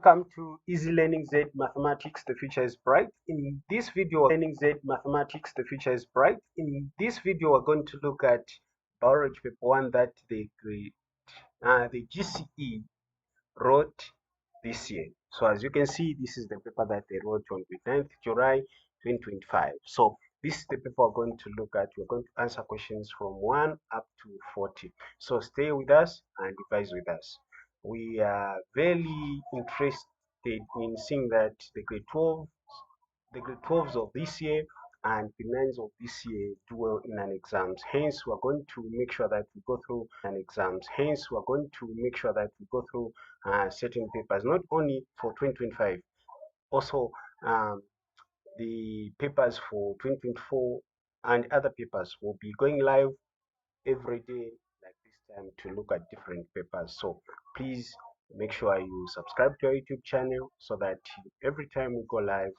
Welcome to Easy Learning Z-Mathematics, the future is bright. In this video, Learning Z-Mathematics, the future is bright. In this video, we're going to look at biology paper 1 that the GCE wrote this year. So as you can see, this is the paper that they wrote on the 9th July 2025. So this is the paper we're going to look at. We're going to answer questions from 1 up to 40. So stay with us and revise with us. We are very interested in seeing that the grade 12s of this year and the 9s of this year do well in an exams. Hence, we're going to make sure that we go through an exams. Hence, we're going to make sure that we go through certain papers, not only for 2025, also the papers for 2024 and other papers will be going live every day like this time to look at different papers. So please make sure you subscribe to our YouTube channel so that every time we go live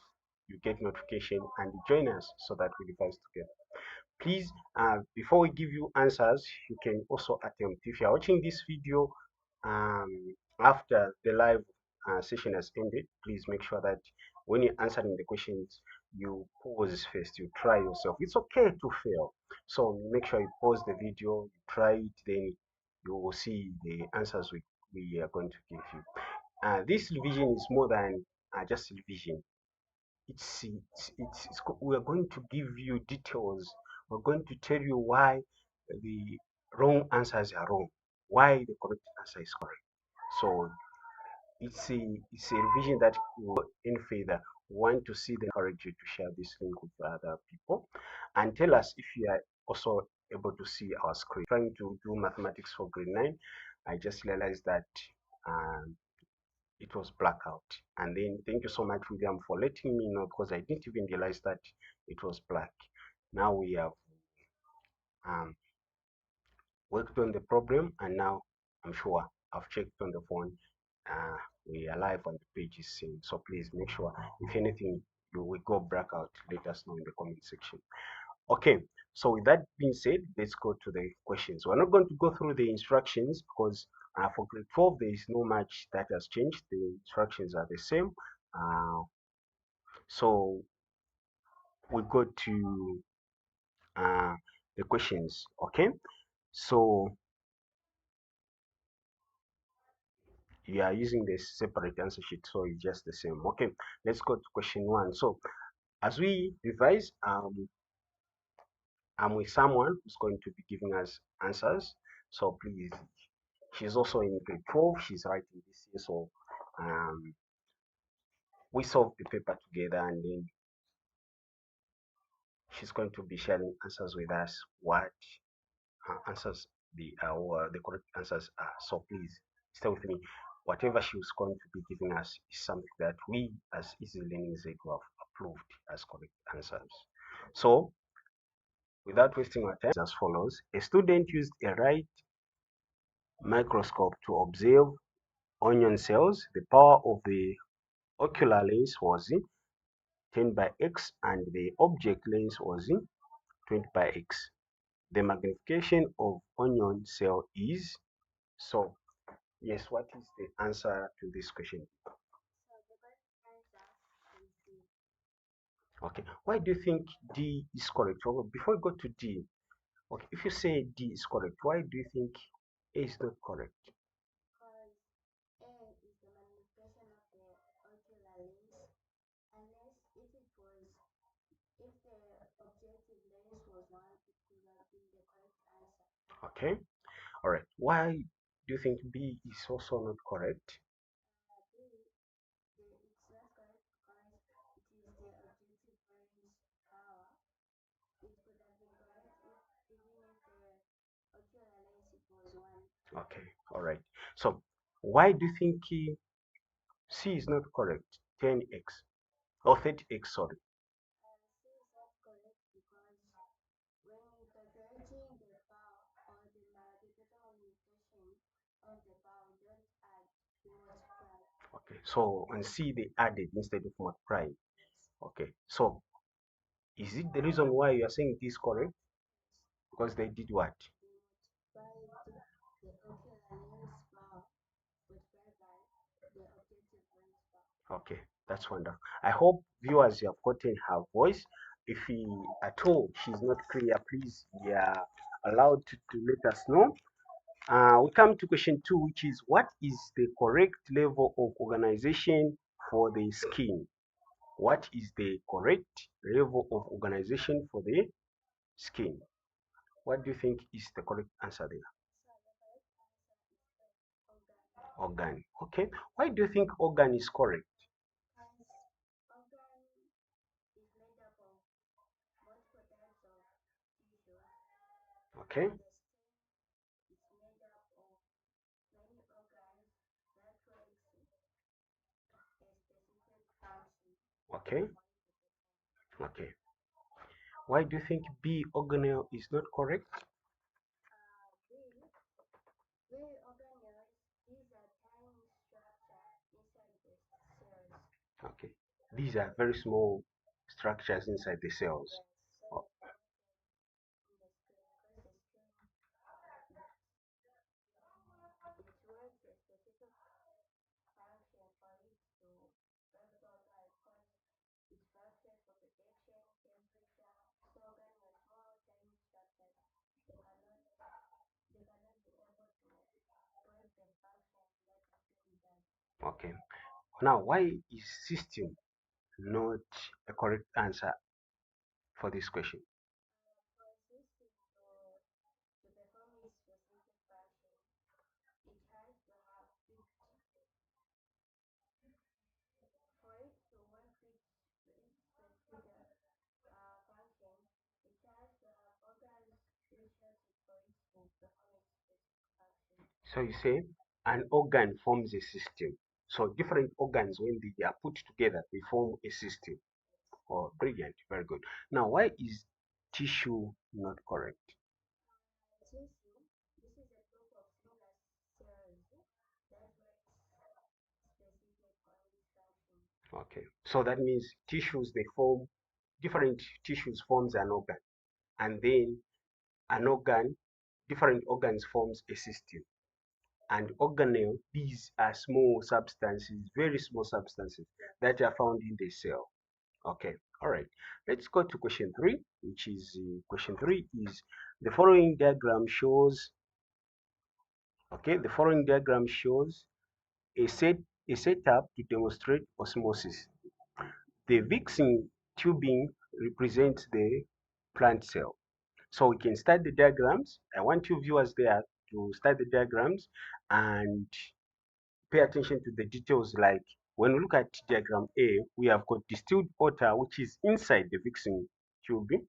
you get notification and you join us so that we revise together. Please, before we give you answers, you can also attempt. If you are watching this video after the live session has ended, please make sure that when you're answering the questions, you pause first, you try yourself. It's okay to fail. So make sure you pause the video, you try it, then you will see the answers we are going to give you. This revision is more than just revision. We are going to give you details. We're going to tell you why the wrong answers are wrong, why the correct answer is correct. So it's a revision that will in favor. Want to see, then encourage you to share this link with other people and tell us if you are also able to see our screen. Trying to do mathematics for grade 9, I just realized that it was blackout. And then thank you so much, William, for letting me know, because I didn't even realize that it was black. Now we have worked on the problem, and now I'm sure I've checked on the phone. We are live on the page is seen. So please make sure if anything you will go blackout, let us know in the comment section. Okay, so with that being said, let's go to the questions. We're not going to go through the instructions because for grade 12 there is no much that has changed. The instructions are the same. So we go to the questions. Okay, so you are using the separate answer sheet, so it's just the same. Okay, let's go to question 1. So as we revise, I'm with someone who's going to be giving us answers. So please, she's also in grade 12. She's writing this year. So we solve the paper together, and then she's going to be sharing answers with us, what her answers the correct answers are. So please stay with me. Whatever she was going to be giving us is something that we as Easy Learning Z have approved as correct answers. So without wasting our time, as follows: a student used a right microscope to observe onion cells. The power of the ocular lens was 10 by x and the object lens was 20 by x. The magnification of onion cell is. So yes, what is the answer to this question? Okay, why do you think D is correct? Well, before we go to D, okay, if you say D is correct, why do you think A is not correct? Okay, all right. Why do you think B is also not correct? Okay, all right. So why do you think C is not correct? 10x or 30x, sorry. Okay, so on C they added instead of multiplied. Okay, so is it the reason why you are saying it is correct? Because they did what? Okay, that's wonderful. I hope viewers have gotten her voice. If he, at all she's not clear, please, yeah, allowed to let us know. We come to question 2, which is what is the correct level of organization for the skin? What is the correct level of organization for the skin? What do you think is the correct answer there? Organ. Okay. Why do you think organ is correct? Okay. Okay. Okay. Why do you think B organelle is not correct? Okay. These are very small structures inside the cells. O- Okay. Now, why is system not a correct answer for this question? So you say an organ forms a system. So different organs, when they are put together, they form a system. Oh, brilliant. Very good. Now, why is tissue not correct? Okay. So that means tissues, they form, different tissues forms an organ. And then an organ, different organs forms a system. And organelle, these are small substances, very small substances that are found in the cell. Okay, all right. Let's go to question 3, which is question 3 is the following diagram shows. Okay, the following diagram shows a setup to demonstrate osmosis. The Vixen tubing represents the plant cell. So we can start the diagrams. I want you viewers there to start the diagrams and pay attention to the details. Like when we look at diagram A, we have got distilled water which is inside the Vixen tubing,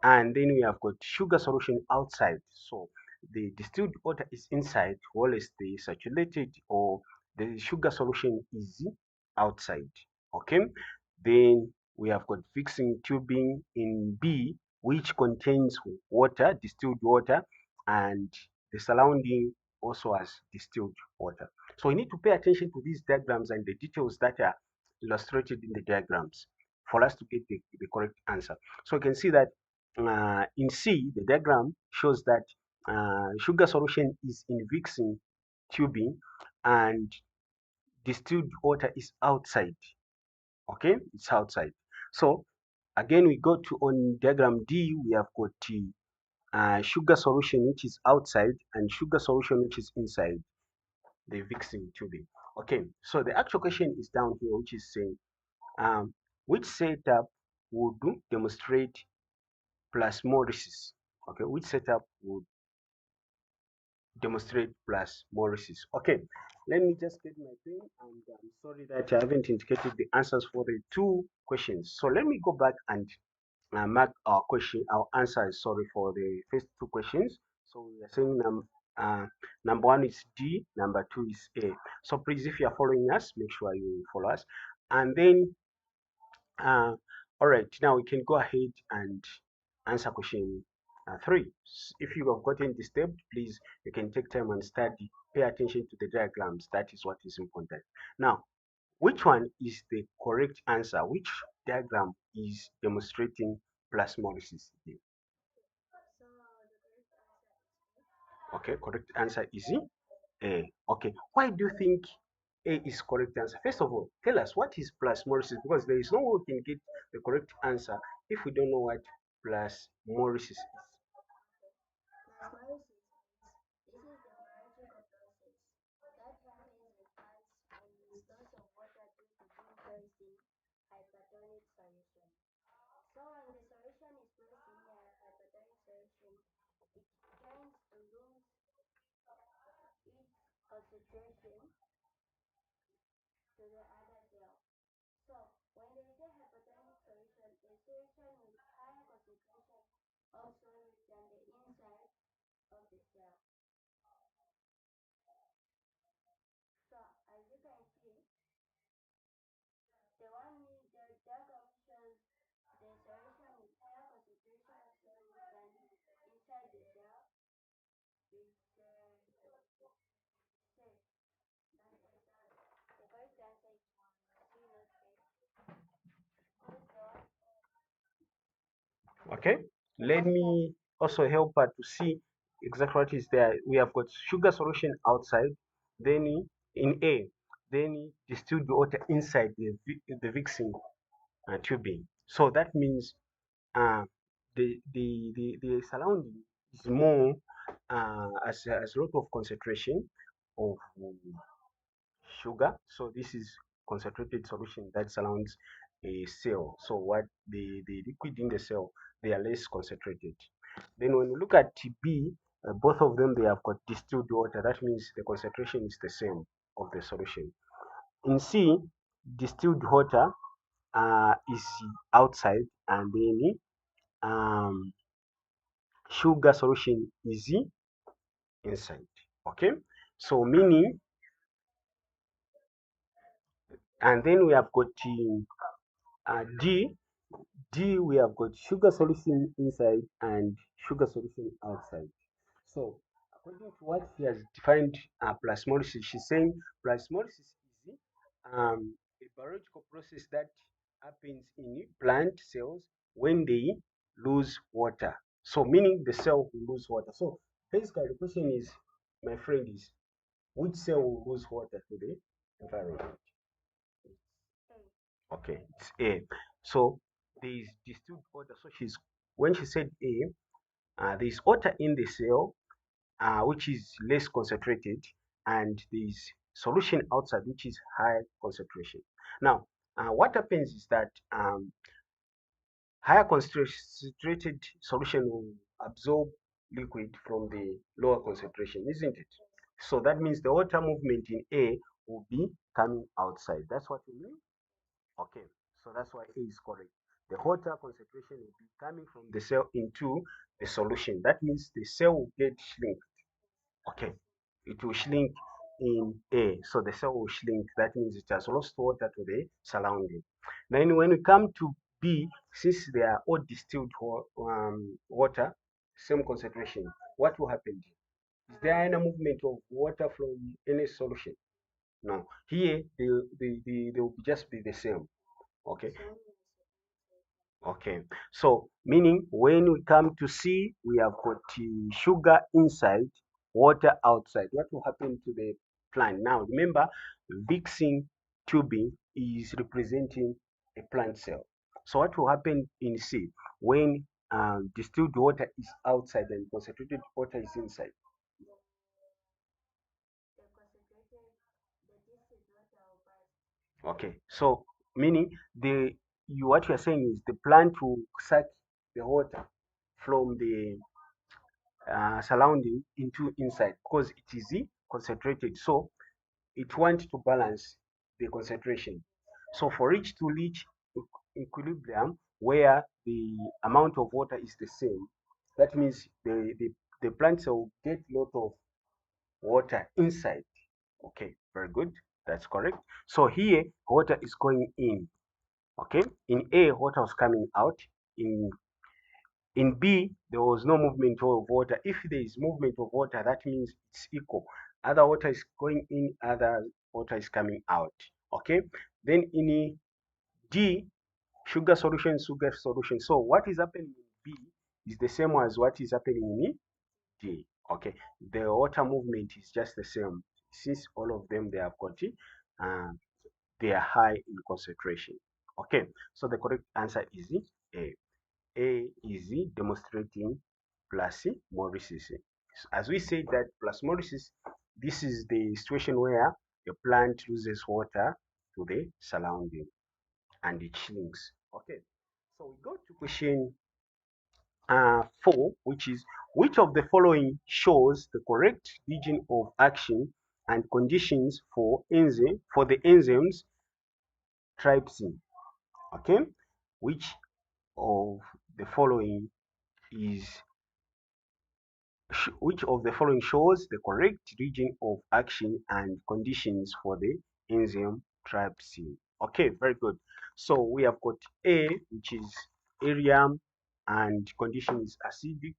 and then we have got sugar solution outside. So the distilled water is inside, whereas the saturated or the sugar solution is outside. Okay, then we have got fixing tubing in B, which contains water, distilled water, and the surrounding also has distilled water. So we need to pay attention to these diagrams and the details that are illustrated in the diagrams for us to get the correct answer. So you can see that in C, the diagram shows that sugar solution is in Vixen tubing and distilled water is outside. Okay, it's outside. So again, we go to on diagram D, we have got sugar solution which is outside and sugar solution which is inside the Vixen tubing. Okay, so the actual question is down here, which is saying um, which setup would demonstrate plasmolysis? Okay, which setup would demonstrate plasmolysis? Okay, let me just get my pen, and I'm sorry that I haven't indicated the answers for the 2 questions. So let me go back and mark our question, our answers, sorry, for the first 2 questions. So we are saying uh, number 1 is D, number 2 is A. So please, if you are following us, make sure you follow us. And then uh, all right, now we can go ahead and answer question 3. If you have gotten disturbed, please, you can take time and study. Pay attention to the diagrams. That is what is important. Now, which one is the correct answer? Which diagram is demonstrating plasmolysis? Okay, correct answer is A. Okay, why do you think A is correct answer. First of all, tell us what is plasmolysis, because there is no way we can get the correct answer if we don't know what plasmolysis is. Osmosis. This is the biological process that happens in plants when lose loss of water due to being placed in hypertonic solution. So when the solution is placed in a hypertonic solution, it tends to lose its concentration to the other cell. So when there is a hypertonic solution, a solution with higher concentration of solid than the inside of the cell. So as you can see, the diagram shows the solution with higher concentration of solid than inside the cell, which says that the correct answer is one. C, not A. Who's the one? Okay, let me also help her to see exactly what is there. We have got sugar solution outside, then in A, then distilled water inside the mixing tubing. So that means uh, the surrounding is more as a lot of concentration of sugar. So this is concentrated solution that surrounds a cell. So what the liquid in the cell, they are less concentrated. Then when you look at B, both of them, they have got distilled water. That means the concentration is the same of the solution. In C, distilled water is outside, and then sugar solution is inside. Okay, so meaning, and then we have got D. D, we have got sugar solution inside and sugar solution outside. So, according to what she has defined plasmolysis, she's saying plasmolysis is a biological process that happens in plant cells when they lose water. So, meaning the cell will lose water. So, basically, the question is, my friend, is which cell will lose water to the environment? Okay, it's A. So there is distilled water. So she's when she said A, there is water in the cell, which is less concentrated, and there is solution outside, which is high concentration. Now, what happens is that higher concentrated solution will absorb liquid from the lower concentration, isn't it? So that means the water movement in A will be coming outside. That's what you mean? Okay, so that's why A is correct. The water concentration will be coming from the cell into the solution. That means the cell will get shrink. Okay, it will shrink in A. So the cell will shrink. That means it has lost water to the surrounding. Then when we come to B, since they are all distilled water, same concentration, what will happen? Is there any movement of water from any solution? No. Here, they will just be the same. Okay. Okay, so meaning when we come to C, we have got sugar inside, water outside. What will happen to the plant? Now, remember, mixing tubing is representing a plant cell. So what will happen in C when distilled water is outside and concentrated water is inside? The concentrated, the distilled water will pass. Okay, so meaning what you are saying is the plant will suck the water from the surrounding into inside because it is concentrated. So it wants to balance the concentration. So for it to reach equilibrium where the amount of water is the same, that means the plant will get a lot of water inside. Okay, very good. That's correct. So here water is going in. Okay, in A water was coming out. In B, there was no movement of water. If there is movement of water, that means it's equal. Other water is going in, other water is coming out. Okay. Then in D, sugar solution, sugar solution. So what is happening in B is the same as what is happening in D. Okay. The water movement is just the same since all of them they have got uh, they are high in concentration. Okay, so the correct answer is A. A is demonstrating plasmolysis. As we said that plasmolysis, this is the situation where the plant loses water to the surrounding and it shrinks. Okay, so we go to question 4, which is which of the following shows the correct region of action and conditions for the enzymes trypsin. Okay, which of the following is which of the following shows the correct region of action and conditions for the enzyme trypsin? Okay, very good. So we have got A, which is irium, and condition is acidic.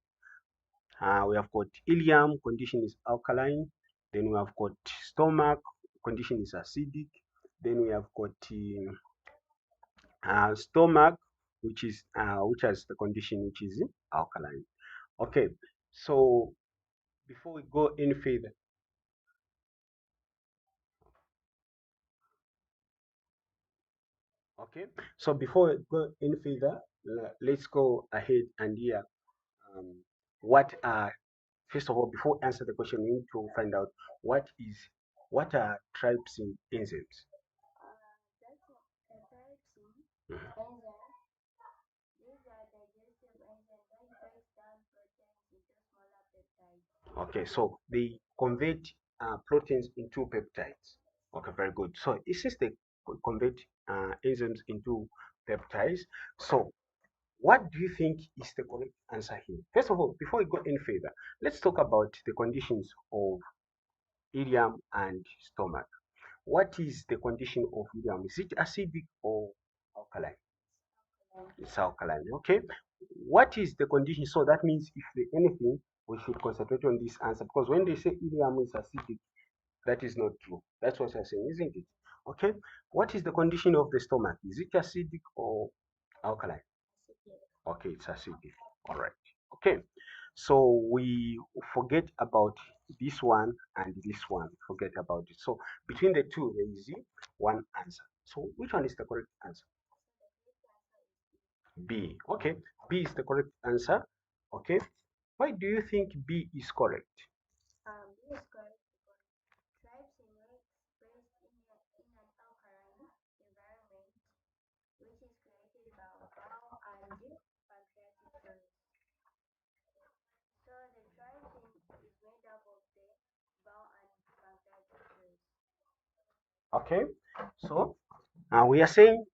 We have got ileum, condition is alkaline. Then we have got stomach, condition is acidic. Then we have got stomach, which has the condition which is alkaline. Okay, so before we go any further, okay, so before we go any further, let's go ahead and hear um, what are first of all, before we answer the question, we need to find out what are trypsin enzymes. That's a trypsin enzyme. These are digestive enzymes that breaks down proteins into smaller peptides. Okay, so they convert proteins into peptides. Okay, very good. So it says they convert enzymes into peptides. So what do you think is the correct answer here? First of all, before we go any further, let's talk about the conditions of ileum and stomach. What is the condition of ileum? Is it acidic or alkaline? It's alkaline. Okay. What is the condition? So that means if there anything, we should concentrate on this answer because when they say ileum is acidic, that is not true. That's what I'm saying, isn't it? Okay. What is the condition of the stomach? Is it acidic or alkaline? Okay, it's acidic. All right. Okay. So we forget about this one and this one. Forget about it. So between the two, there is one answer. So which one is the correct answer? B. Okay. B is the correct answer. Okay. Why do you think B is correct? B is correct because trypsin works best in an alkaline environment, which is created by bowel and pancreatic cells. So the trypsin is made up of the bowel and pancreatic cells. Okay. So we are saying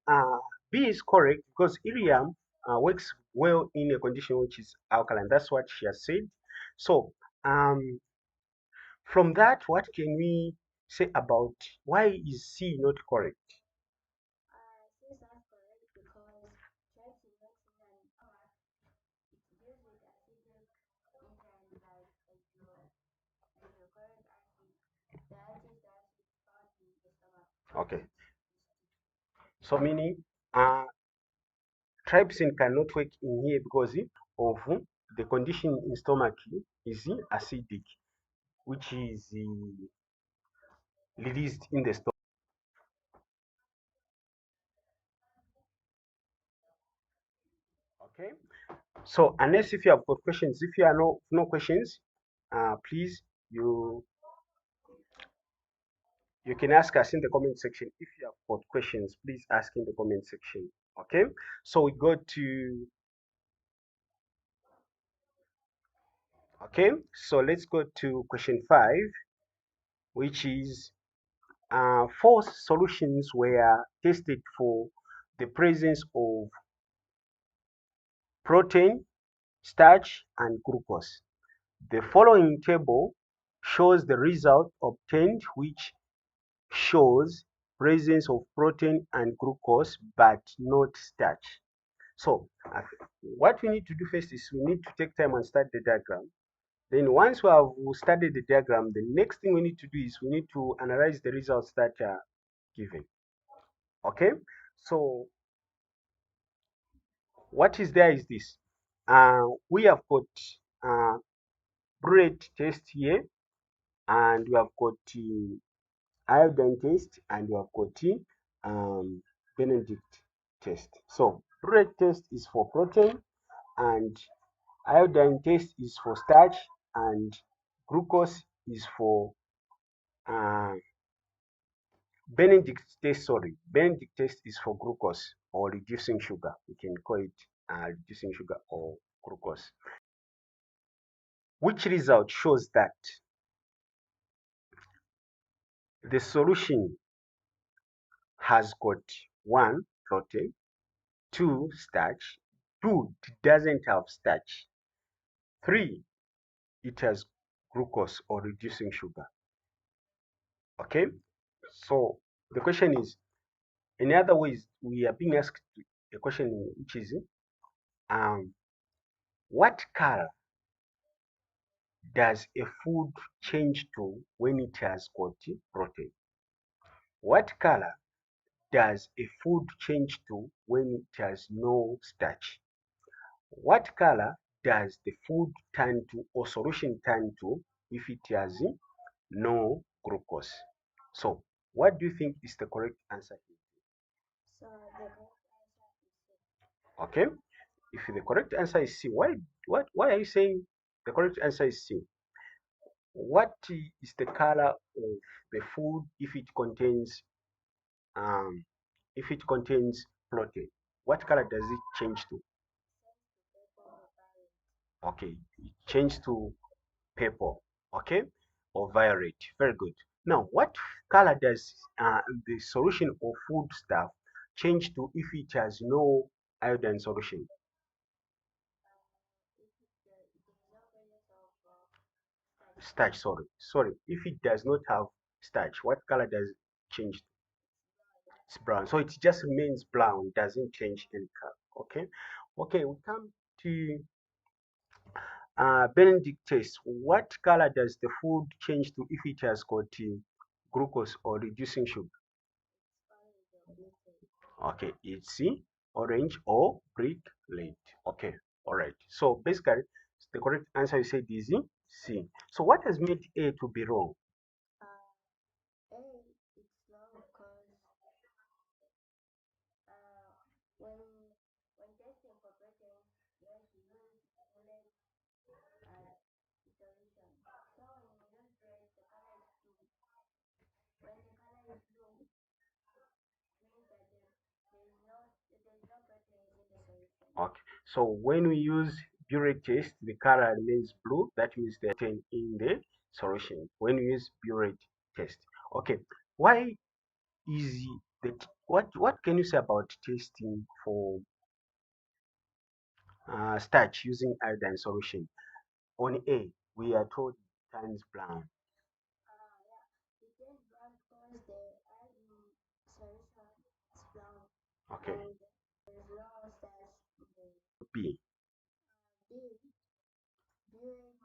B is correct because irium works well in a condition which is alkaline. That's what she has said. So um, from that, what can we say about why is C not correct? C is not correct because trypsin works in an stomach. It's used with acidic enzymes like hydrochloric acid. The acid is found in the stomach. Okay. So meaning uh, trypsin cannot work in here because of the condition in stomach is acidic, which is released in the stomach. Okay. So unless if you have got questions, if you are no questions, please you can ask us in the comment section. If you have got questions, please ask in the comment section. Okay. So we go to okay. So let's go to question 5, which is four solutions were tested for the presence of protein, starch, and glucose. The following table shows the result obtained, which shows presence of protein and glucose but not starch. So what we need to do first is we need to take time and start the diagram. Then once we have studied the diagram, the next thing we need to do is we need to analyze the results that are given. Okay, so what is there is this. We have got bread test here, and we have got iodine test, and we have got Benedict test. So burette test is for protein, and iodine test is for starch, and glucose is for uh, Benedict test is for glucose or reducing sugar. We can call it reducing sugar or glucose. Which result shows that the solution has got one, protein, two, starch, two, it doesn't have starch, three, it has glucose or reducing sugar. Okay, so the question is, in other ways, we are being asked a question which is, what color does a food change to when it has got protein? What color does a food change to when it has no starch? What color does the food turn to or solution turn to if it has no glucose? So, what do you think is the correct answer here? So the correct answer is C. Okay, if the correct answer is C, why are you saying the correct answer is C? What is the color of the food um if it contains protein? What color does it change to? Change to purple or violet. Okay, it changed to purple. Okay, or violet. Very good. Now, what color does the solution of food stuff change to if it has no iodine solution? If there is no presence of starch, Starch, sorry. If it does not have starch, what color does it change? It's brown. So it just remains brown, doesn't change any color. Okay. Okay, we come to Benedict test. What color does the food change to if it has got glucose or reducing sugar? it's orange or blue red. Okay, it's orange or brick red. Okay, all right. So basically, the correct answer you said is C. So what has made A to be wrong? A, it's wrong because uh, when when testing for protein, you have to use bullet solution. So when you use red, the color is blue. When the color is blue, means that there is no protein in the solution. Okay, so when we use burette test, the color remains blue. That means the protein in the solution. When we use burette test, okay. Why is that? What can you say about testing for starch using iodine solution? On A, we are told it turns brown. Yeah, it turns brown because the iodine solution is brown Okay, and there's no starch in the B. B. Burette,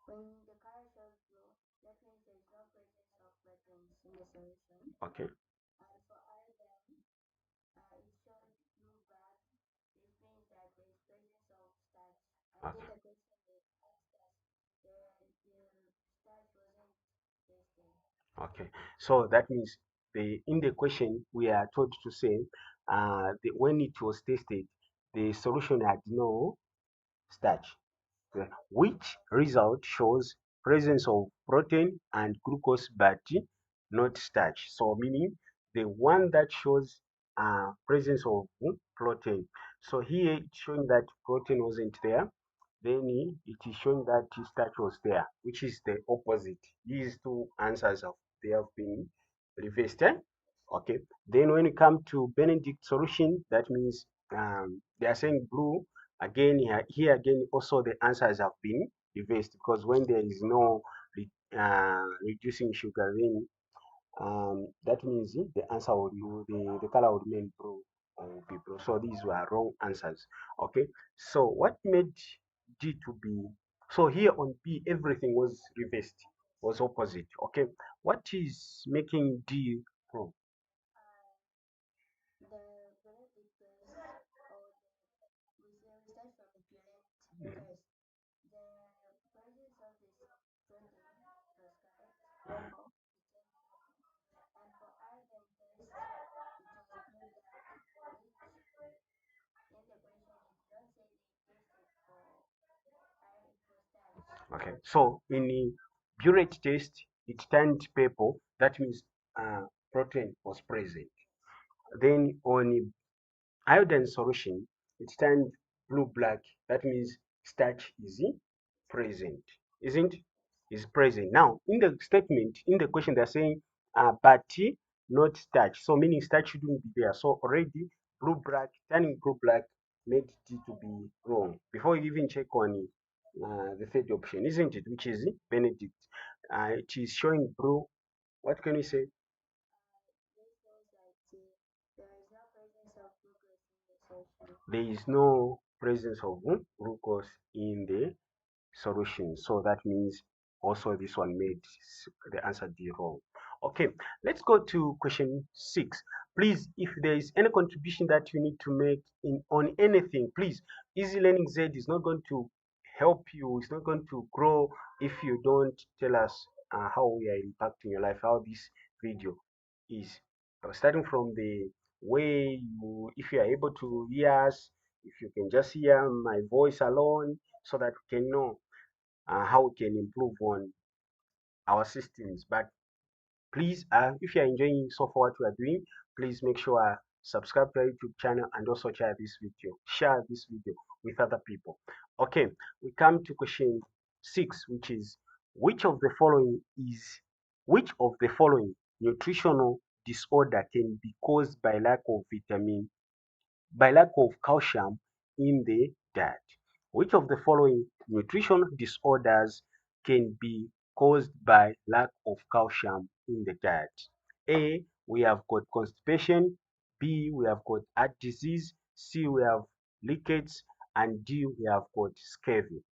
when the color shows blue, that means there is no presence of proteins in the solution. Okay, And for iodine, it shows blue-black. This means that there is presence of starch. And in okay, the question they asked us, the starch wasn't tested. okay. So that means in the question we are told to say when it was tested, the solution had no starch. Which result shows presence of protein and glucose but not starch. So meaning the one that shows presence of protein. So here it's showing that protein wasn't there. Then it is showing that starch was there, which is the opposite. These two answers they have been reversed. Okay. Then when you come to Benedict solution, that means they are saying blue. Again, here again, also the answers have been reversed because when there is no reducing sugar, then that means the answer the color would remain blue or will be blue. So these were wrong answers. Okay. So what made D to be? So here on B, everything was reversed, was opposite. Okay. What is making D wrong? The genetic test or we start from the purette first. The presence of this protein was correct, purple, it turned purple. Okay, so in the burette test, it turned purple. That means protein was present. Then on iodine solution, it turned blue-black. That means starch is present, isn't? Is present. Now, in the statement, in the question, they're saying, but not starch. So meaning starch shouldn't be there. So already blue-black, turning blue-black made T to be wrong. Before you even check on the third option, isn't it? Which is Benedict. It is showing blue. What can we say? This shows that there is no presence of glucose in the solution. There is no presence of glucose in the solution. So that means also this one made the answer D wrong. Okay, let's go to question 6. Please, if there is any contribution that you need to make in on anything, please, Easy Learning Z is not going to help you. It's not going to grow if you don't tell us how we are impacting your life, how this video is. Starting from the way you, if you are able to hear us, if you can just hear my voice alone, so that we can know how we can improve on our systems. But please, if you are enjoying so far what we are doing, please make sure subscribe to our YouTube channel and also share this video with other people. Okay, we come to question 6, which is which of the following is which of the following nutritional disorder can be caused by lack of calcium in the diet? Which of the following nutrition disorders can be caused by lack of calcium in the diet? A, we have got constipation. B, we have got heart disease. C, we have leakages. And D, we have got scurvy.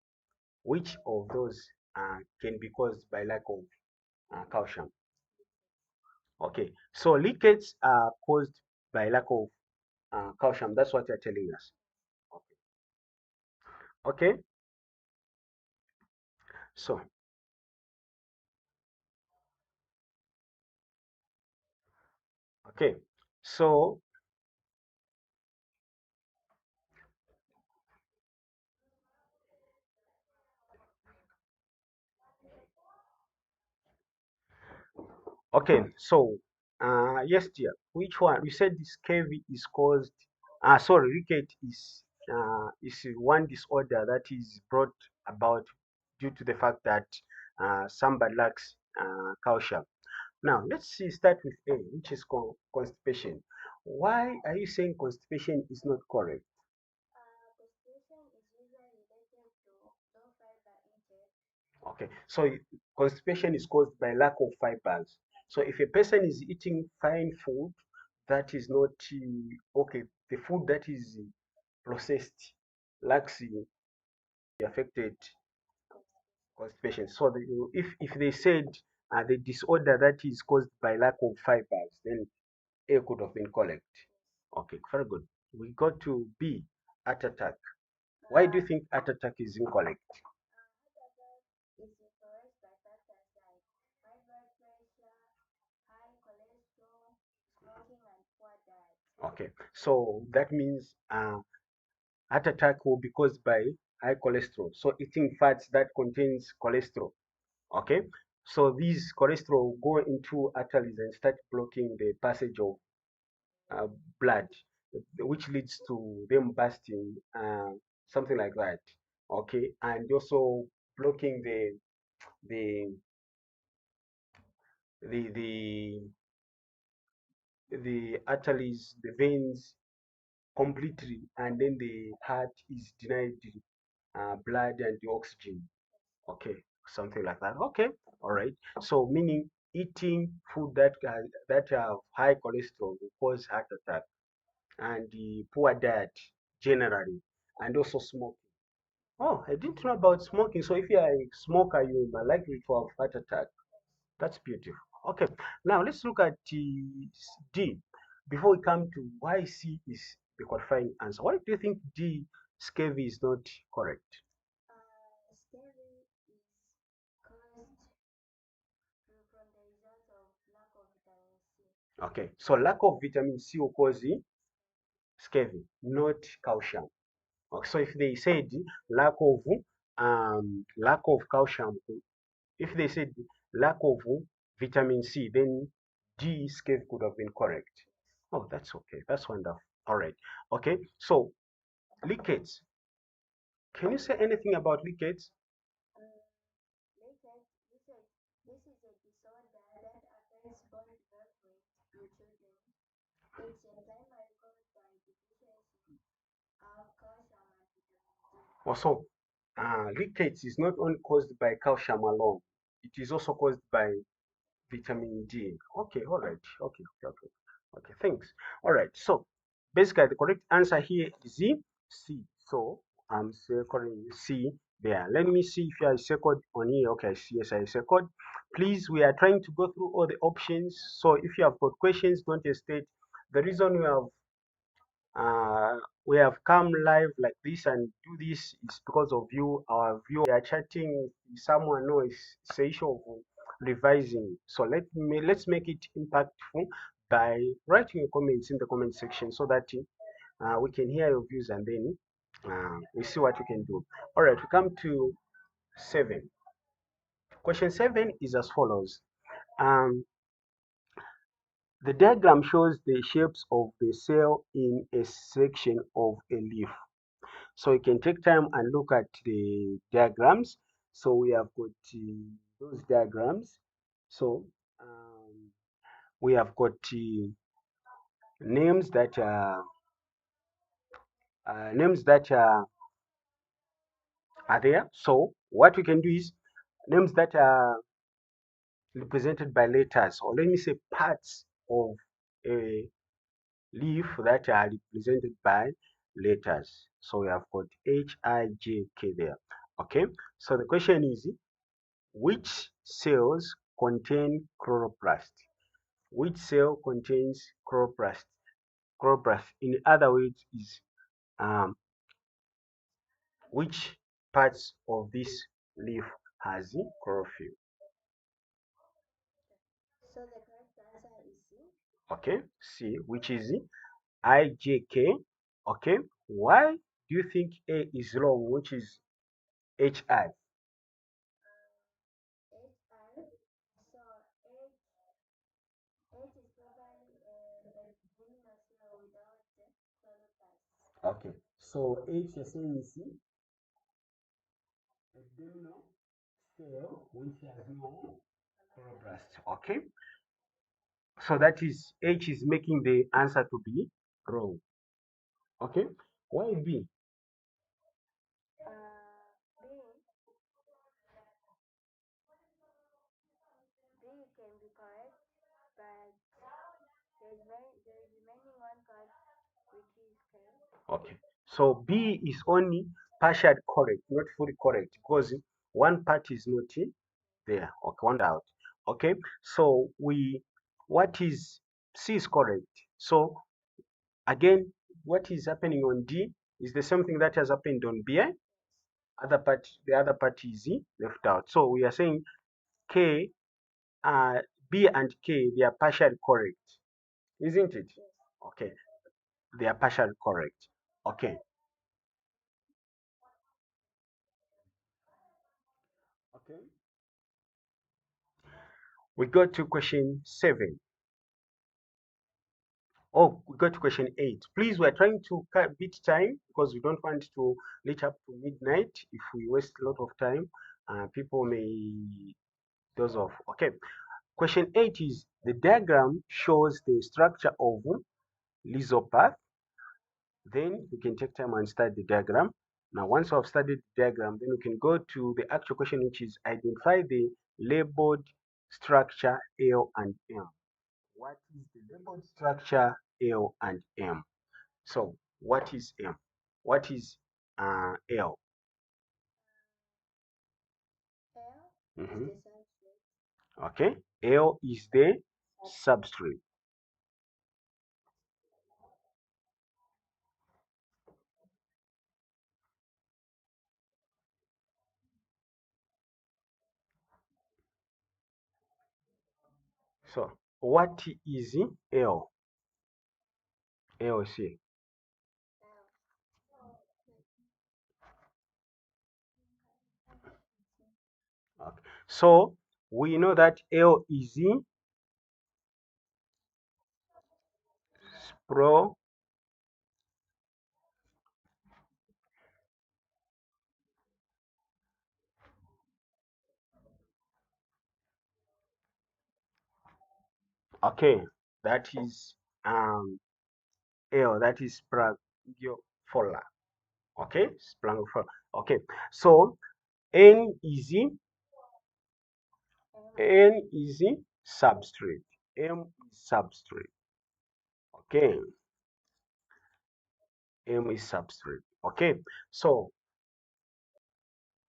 Which of those can be caused by lack of calcium? Okay, so leakages are caused by lack of calcium. That's what you're telling us. Okay, so okay, so okay, so yes, dear. Which one? You said this scurvy is caused. Sorry, ricket is one disorder that is brought about due to the fact that somebody lacks calcium. Now let's see. Start with A, which is constipation. Why are you saying constipation is not correct? Constipation is usually related to low fiber intake. Okay, so constipation is caused by lack of fibers. So if a person is eating fine food that is not okay, the food that is processed lacks affected constipation. So if they said the disorder that is caused by lack of fibers, then A could have been correct. Okay, very good. We go to B, heart attack. Why do you think heart attack is incorrect? Heart attack is influenced by factors like high blood pressure, high cholesterol, smoking, and poor diet. Okay, so that means heart attack will be caused by high cholesterol. So eating fats that contains cholesterol. Okay, so these cholesterol go into arteries and start blocking the passage of uh, blood, which leads to them bursting, something like that. Okay, and also blocking the the the the arteries, the veins completely, and then the heart is denied blood and the oxygen. Okay, something like that. Okay, all right. So meaning eating food that have high cholesterol will cause heart attack, and the poor diet generally, and also smoking. Oh, I didn't know about smoking. So if you are a smoker, you are likely to have heart attack. That's beautiful. Okay, now let's look at D before we come to why C is the qualifying answer. Why do you think D, scurvy, is not correct? Scurvy is caused from the result of lack of vitamin C. Okay, so lack of vitamin C will cause the scurvy, not calcium. Okay, so if they said lack of lack of calcium. If they said lack of vitamin C, then D scale could have been correct. Oh, that's okay. That's wonderful. All right. Okay. So leakates. Can you say anything about leakates? Latex, this is a disorder that affects bone development in children. It's a primary caused by deficiency of calcium and vitamin D. Also, leakates is not only caused by calcium alone. It is also caused by vitamin D. Okay, all right. Okay, okay, okay. Okay, thanks. All right. So basically the correct answer here is C. So I'm circling C there. Let me see if I circled on here. Okay, yes, I circled. Please, we are trying to go through all the options. So if you have got questions, don't hesitate. The reason we have come live like this and do this is because of you, our viewers. We are chatting. Someone knows it's a issue of revising. So let's make it impactful by writing your comments in the comment section so that we can hear your views and then we see what we can do. All right, we come to 7. Question 7 is as follows. Um, the diagram shows the shapes of the cell in a section of a leaf. So you can take time and look at the diagrams. So we have got those diagrams. So we have got names that are there. So what we can do is names that are represented by letters, or let me say parts of a leaf that are represented by letters. So we have got H-I-J-K there. Okay. So the question is, which cells contain chloroplast? Which cell contains chloroplast? Chloroplast, in other words, is um, which parts of this leaf has chlorophyll? So the correct answer is C. Okay, C, which is IJK. Okay, why do you think A is wrong, which is HI? HI. So H is probably a terminal cell without chloroplasts. Okay, so H you're saying is abdominal cell which has no chloroplast. Okay, so that is H is making the answer to be wrong. Okay, why B? B, B can be correct, but there is remaining one part which is K. Okay, so B is only partially correct, not fully correct, because one part is not there. Okay, one out. Okay, so what is C is correct. So again, what is happening on D is the same thing that has happened on B. The other part is left out. So we are saying K, uh, B and K, they are partially correct, isn't it? Yes. Okay, they are partially correct. Okay. Okay. We go to question 7. Oh, we go to question 8. Please, we're trying to beat time because we don't want to reach up to midnight. If we waste a lot of time, people may doze off. Okay. Question 8 is the diagram shows the structure of Rhizopus. Then we can take time and study the diagram. Now, once we have studied the diagram, then we can go to the actual question, which is identify the labeled structure L and M. What is the labeled structure L and M? So, what is M? What is L? L is Mhm. the substrate. Okay, L is the substrate. So, what is L? L is here. L. So we know that L is spro. Okay, that is L, that is sprangiofolia. Okay, sprangiofolia. Okay, so N is substrate. M is substrate. Okay, M is substrate. Okay, so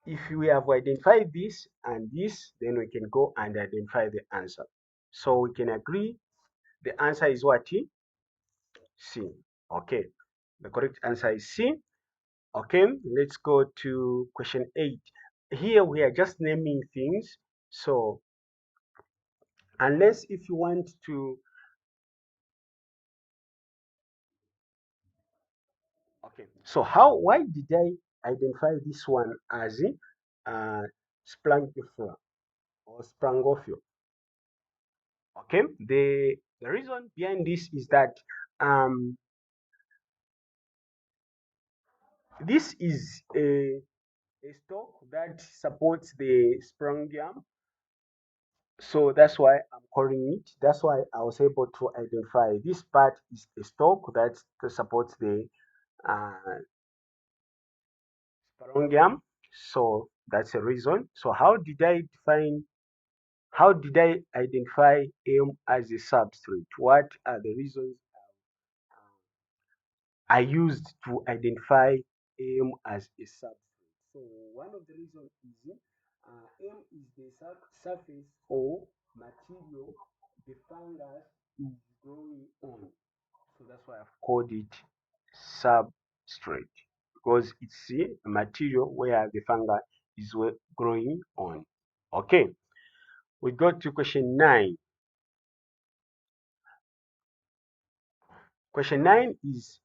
if we have identified this and this, then we can go and identify the answer. So we can agree the answer is what? C. Okay, the correct answer is C. Okay, let's go to question 8. Here we are just naming things. So unless if you want to, okay, so why did I identify this one as uh, splangifera or sprangofio? Okay, the reason behind this is that um, this is a stalk that supports the sprangium. So that's why I'm calling it. That's why I was able to identify this part is a stalk that supports the uh, sparongium. So that's a reason. So how did I identify M as a substrate? What are the reasons I used to identify M as a substrate? So one of the reasons is M is the surface or material the fungus is growing on. So that's why I've called it substrate because it's a material where the fungi is growing on. Okay, we go to question 9. Question 9 is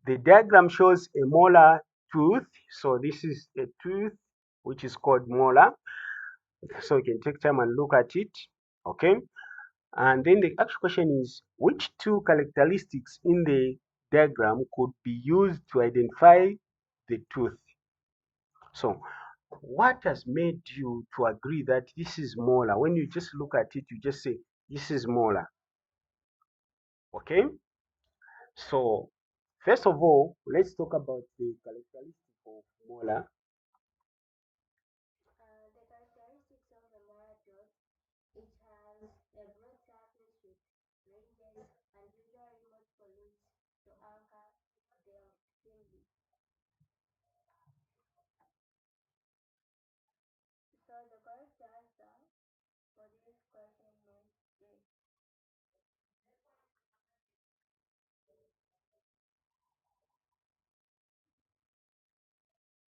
the diagram shows a molar tooth. So this is a tooth which is called molar. So you can take time and look at it. Okay, and then the actual question is which two characteristics in the diagram could be used to identify the tooth? So what has made you to agree that this is molar? When you just look at it, you just say this is molar. Okay, so first of all, let's talk about the characteristics of molar. The characteristics of the molecule, it has a broad surface with ridges and usually multiple roots to anchor them firmly. So the correct answer for this question is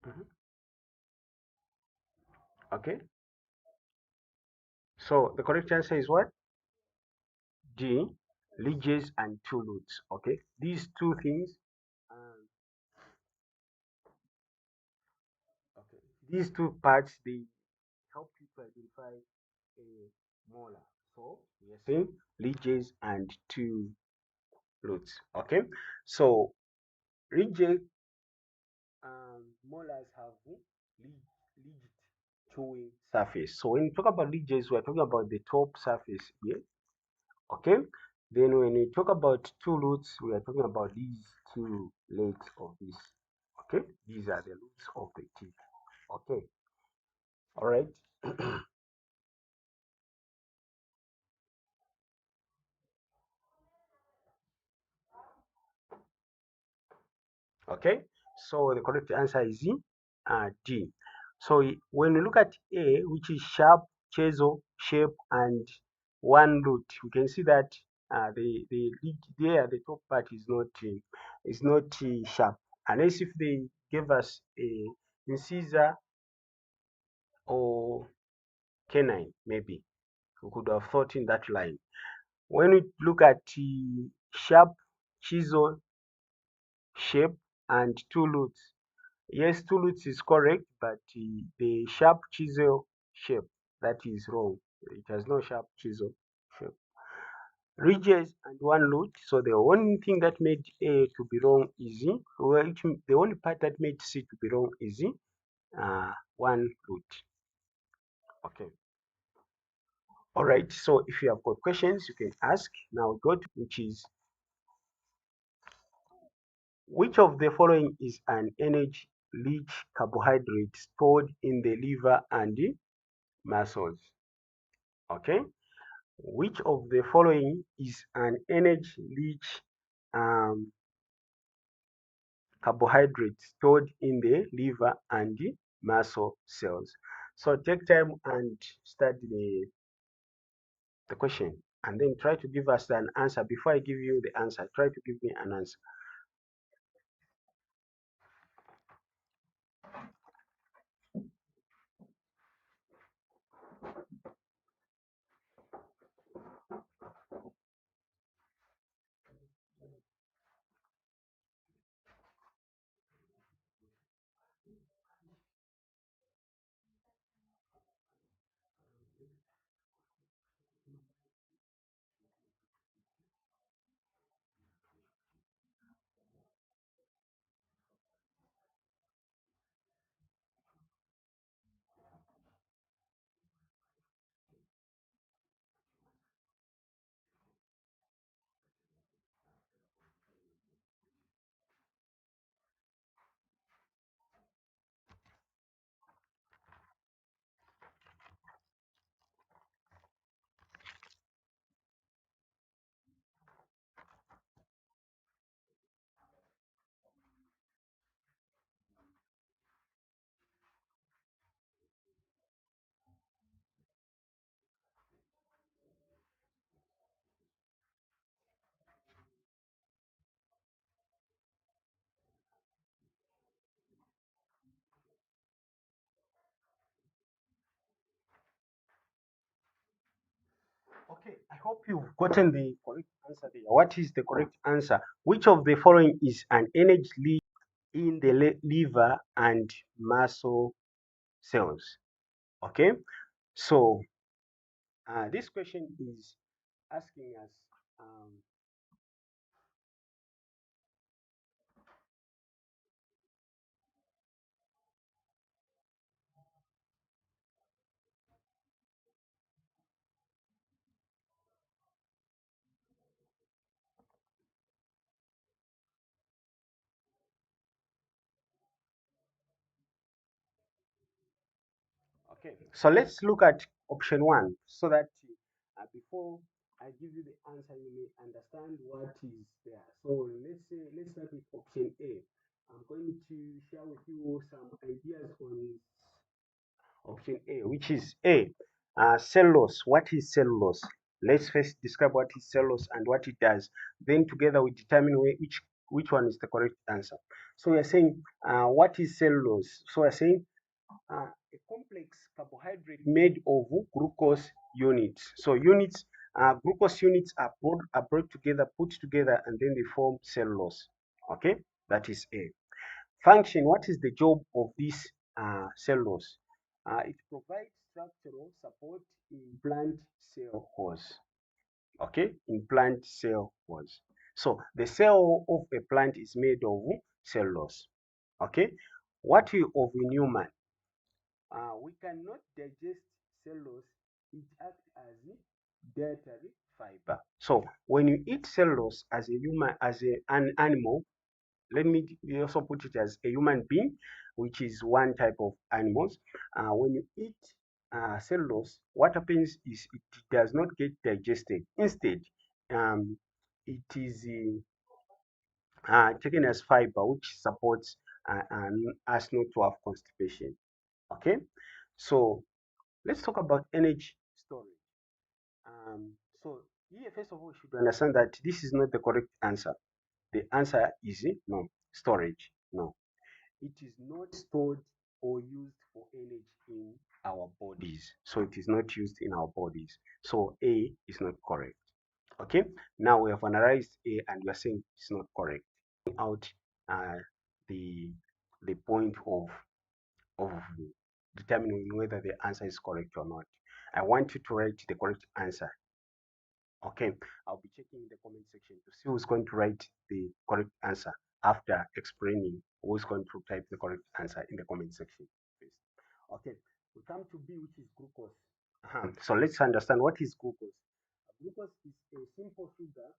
A. Mhm. Okay, so the correct answer is what? D, ridges and two roots. Okay, these two things, um, okay, these two parts they help you to identify a molar. So we are saying ridges and two roots. Okay, so ridges, molars have ridged chewing surface. So when you talk about ridges, we are talking about the top surface here. Okay, then when we talk about two roots, we are talking about these two legs of this. Okay, these are the roots of the teeth. Okay, all right. Okay, so the correct answer is D. So when we look at A, which is sharp, chisel, shape, and one root, we can see that the there the top part is not sharp, unless if they give us a incisor or canine, maybe we could have thought in that line. When we look at sharp, chisel, shape, and two roots, yes, two roots is correct, but the sharp chisel shape. that is wrong. It has no sharp chisel shape. Ridges and one root. So the only thing that made A to be wrong is the only part that made C to be wrong is one root. Okay. All right. So if you have got questions, you can ask. Now go to which is which of the following is an energy-rich carbohydrate stored in the liver and the muscles? Okay. Which of the following is an energy-rich um, carbohydrate stored in the liver and the muscle cells? So take time and study the question and then try to give us an answer. Before I give you the answer, try to give me an answer. Okay, I hope you've gotten the correct answer there. What is the correct answer? Which of the following is an energy leak in the liver and muscle cells? Okay, so this question is asking us um, okay, so let's look at option one so that before I give you the answer, you may understand what is there. So let's start with option A. I'm going to share with you some ideas on option A, which is A. Cellulose. What is cellulose? Let's first describe what is cellulose and what it does. Then together we determine which one is the correct answer. So we are saying what is cellulose? So we are saying a complex carbohydrate made of glucose units. So glucose units are brought together, put together, and then they form cellulose. Okay, that is A. Function, what is the job of this cellulose? It provides structural support in plant cell walls. Okay, in plant cell walls. So the cell of a plant is made of cellulose. Okay, what of a human? We cannot digest cellulose. It acts as a dietary fiber. So when you eat cellulose as a human, an animal, let me also put it as a human being, which is one type of animals. When you eat cellulose, what happens is it does not get digested. Instead, um, it is taken as fiber, which supports us not to have constipation. Okay, so let's talk about energy storage. So here, first of all, you should understand that this is not the correct answer. The answer is no, storage. No, it is not stored or used for energy in our bodies. So it is not used in our bodies. So A is not correct. Okay, now we have analyzed A and we are saying it's not correct. Out uh, the point of determining whether the answer is correct or not. I want you to write the correct answer. Okay, I'll be checking the comment section to see who's going to write the correct answer after explaining who's going to type the correct answer in the comment section. Please. Okay, we come to B, which is glucose. So let's understand what is glucose. Glucose is a simple sugar.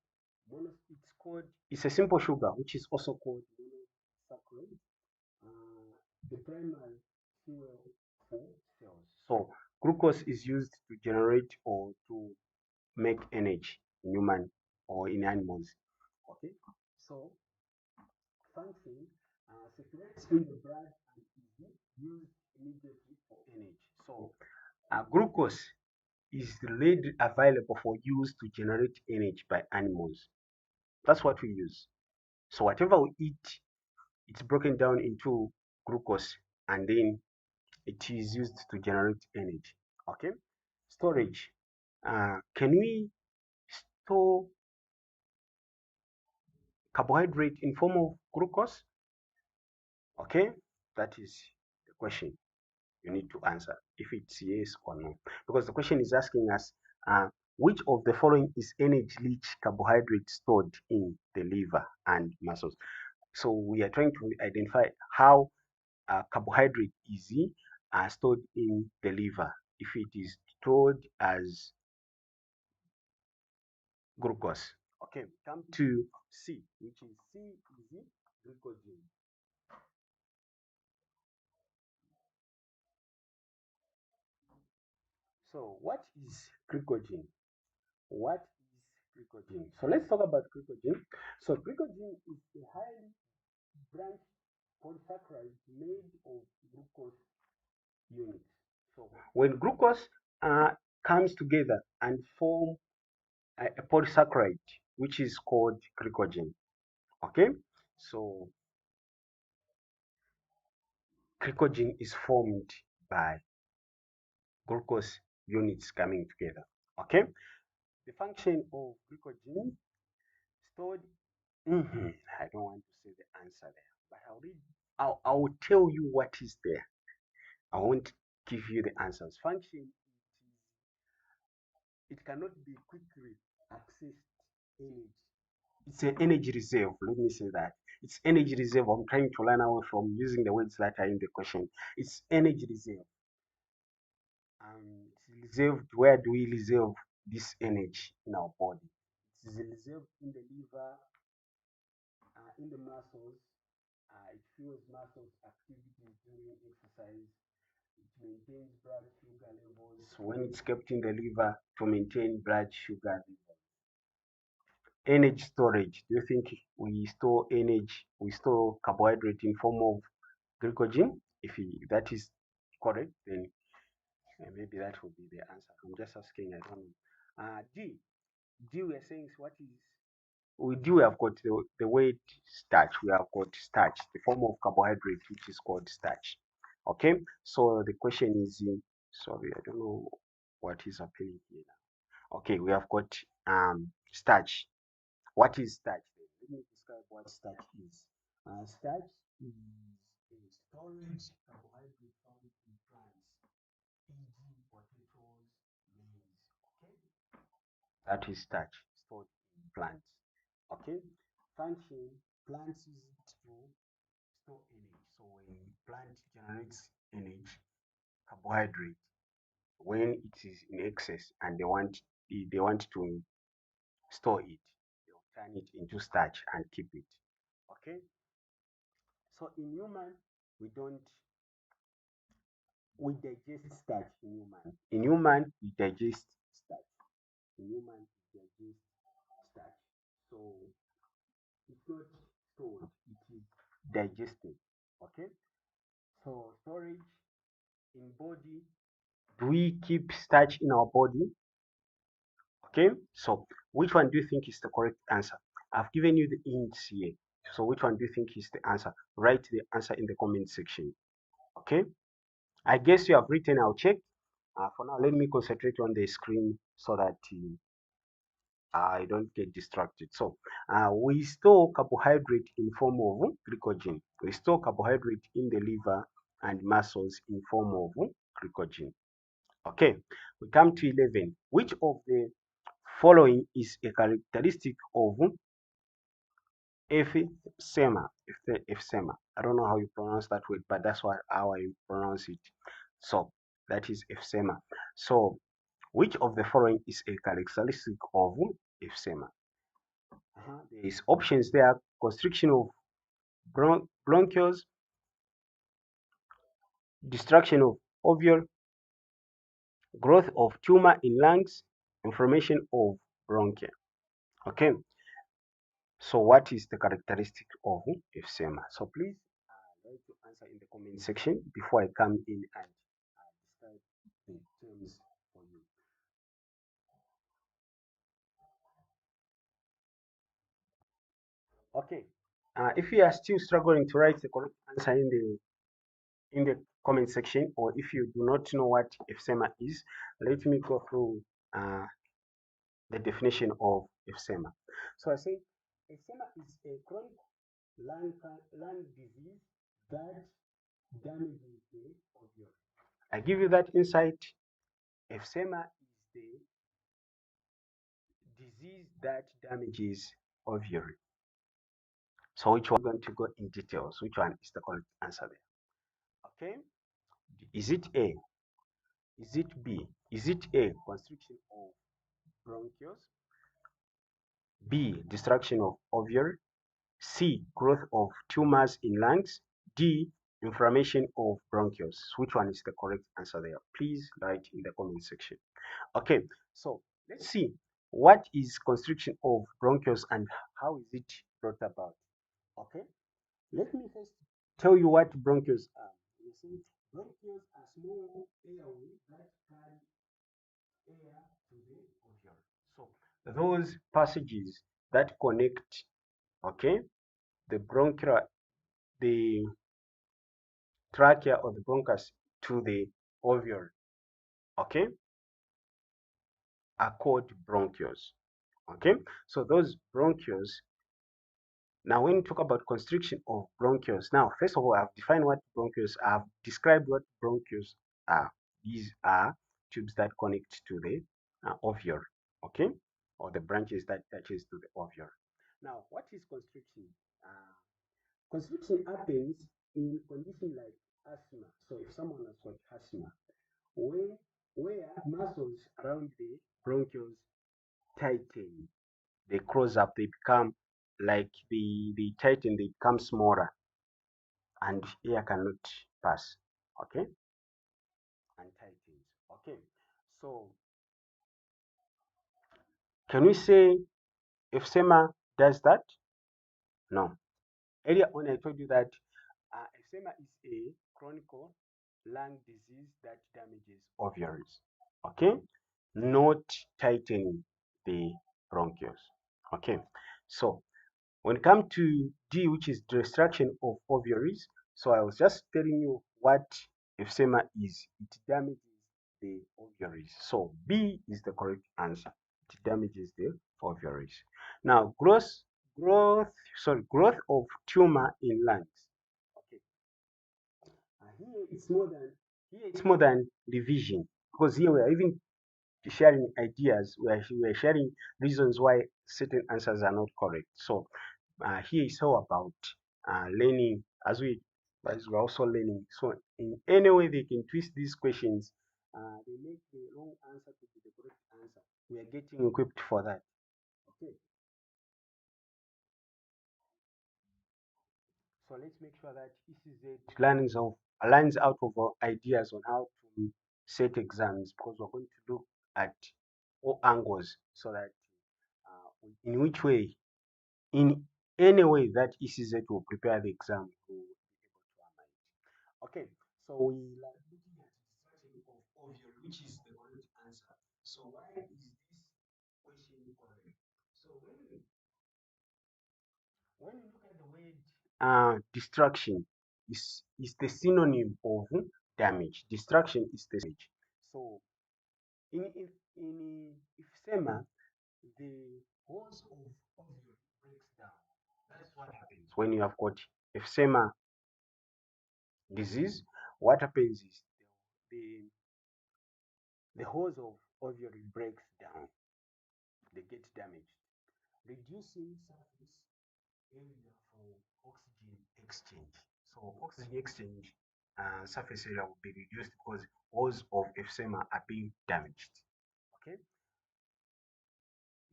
It's a simple sugar which is also called monosaccharide. The primary fuel for cells. So glucose is used to generate or to make energy in human or in animals. Okay, so function circulates in the blood and is used immediately for energy. So glucose is readily available for use to generate energy by animals. That's what we use. So whatever we eat, it's broken down into glucose and then it is used to generate energy. Okay, storage. Can we store carbohydrate in form of glucose? Okay, that is the question you need to answer if it's yes or no, because the question is asking us which of the following is energy rich carbohydrate stored in the liver and muscles. So we are trying to identify how carbohydrate is stored in the liver, if it is stored as glucose. Okay, come to C, which is C is glycogen. So what is glycogen? What is glycogen? So let's talk about glycogen. So glycogen is a highly branched polysaccharide made of glucose units. So when glucose comes together and form a polysaccharide, which is called glycogen. Okay, so glycogen is formed by glucose units coming together. Okay, the function of glycogen stored. I don't want to say the answer there, but I'll tell you what is there. I won't give you the answers. Function, it cannot be quickly accessed energy. It's an energy reserve. Let me say that. It's energy reserve. I'm trying to learn away from using the words that are in the question. It's energy reserve. It's reserved. Where do we reserve this energy in our body? It is reserved in the liver, in the muscles. It fuels muscles activity during exercise. It maintains blood sugar levels when it's kept in the liver to maintain blood sugar levels. Energy storage. Do you think we store energy, we store carbohydrate in form of glycogen? If that is correct, then maybe that will be the answer. I'm just asking, I don't know. D. D, we are saying what is, we do have got the word starch. We have got starch, the form of carbohydrate, which is called starch. Okay, so the question is, sorry, I don't know what is happening here. Okay, we have got starch. What is starch? Let me describe what starch is. Starch is a storage carbohydrate found in plants, e.g., potatoes, maize. Okay, that is starch stored in plants. Okay, function, plants use it to store energy. So when plant generates energy, carbohydrate, when it is in excess and they want to store it, they'll turn it into starch and keep it. Okay, so in human, we don't we digest starch in human. In human, we digest starch. In human, we digest starch. So it's not stored, it is digested. Okay, so storage in body. Do we keep starch in our body? Okay, so which one do you think is the correct answer? I've given you the hints here. So which one do you think is the answer? Write the answer in the comment section. Okay, I guess you have written. I'll check. For now, let me concentrate on the screen so that I don't get distracted. So we store carbohydrate in form of glycogen. We store carbohydrate in the liver and muscles in form of glycogen. Okay, we come to 11. Which of the following is a characteristic of emphysema? Emphysema. I don't know how you pronounce that word, but that's how I pronounce it. So that is emphysema. So which of the following is a characteristic of emphysema? There is options there: constriction of bronchioles, destruction of ovule, growth of tumor in lungs, inflammation of bronchia. Okay, so what is the characteristic of emphysema? So please try to answer in the comment section before I come in and describe the terms for you. Okay, if you are still struggling to write the correct answer in the comment section, or if you do not know what emphysema is, let me go through the definition of emphysema. So I say emphysema is a chronic lung disease that damages the ovule. I give you that insight. Emphysema is the disease that damages ovule. So which one? We're going to go in details. Which one is the correct answer there? Okay. Is it A? Is it B? Is it A, constriction of bronchioles? B, destruction of ovule? C, growth of tumors in lungs? D, inflammation of bronchioles? Which one is the correct answer there? Please write in the comment section. Okay, so let's see what is constriction of bronchioles and how is it brought about. Okay, let me first tell you what bronchioles are. You see, bronchioles are small airways that carry air to the ovule. So those passages that connect, okay, the bronchial, the trachea or the bronchus to the ovule, okay, are called bronchioles. Okay, so those bronchioles. Now, when we talk about constriction of bronchioles, now first of all, I've defined what bronchioles are. I've described what bronchioles are. These are tubes that connect to the ovule, okay, or the branches that touches to the ovule. Now, what is constriction? Uh, Constriction happens in conditions like asthma. So, if someone has got asthma, where muscles around the bronchioles tighten, they close up, they become like the tighten, they become smaller and air cannot pass. Okay, and tightens. Okay, so can we say emphysema does that? No. Earlier on, I told you that emphysema is a chronic lung disease that damages ovules. Okay, not tightening the bronchioles. Okay, so when it comes to D, which is destruction of ovaries, so I was just telling you what emphysema is. It damages the ovaries. So B is the correct answer. It damages the ovaries. Now, growth of tumor in lungs. Okay, here it's more than revision, because here we are even sharing ideas. We are sharing reasons why certain answers are not correct. So here is all about learning as we're also learning. So in any way they can twist these questions, they make the wrong answer to be the correct answer. We are getting equipped for that. Okay. So let's make sure that ECZ lines out of our ideas on how to set exams, because we're going to look at all angles, so that in which way, in any way that ECZ will prepare the exam to be able to analyze. Okay, so we are looking at destruction of ovule, which is the correct answer. So why is this question correct? So when you look at the word destruction, is the synonym of damage. Destruction is the damage. So in emphysema, the walls of ovule breaks down. That's what happens when you have got emphysema disease. What happens is the the hose of ovary breaks down, they get damaged, reducing surface area for oxygen exchange. So oxygen exchange surface area will be reduced because hose of emphysema are being damaged. Okay,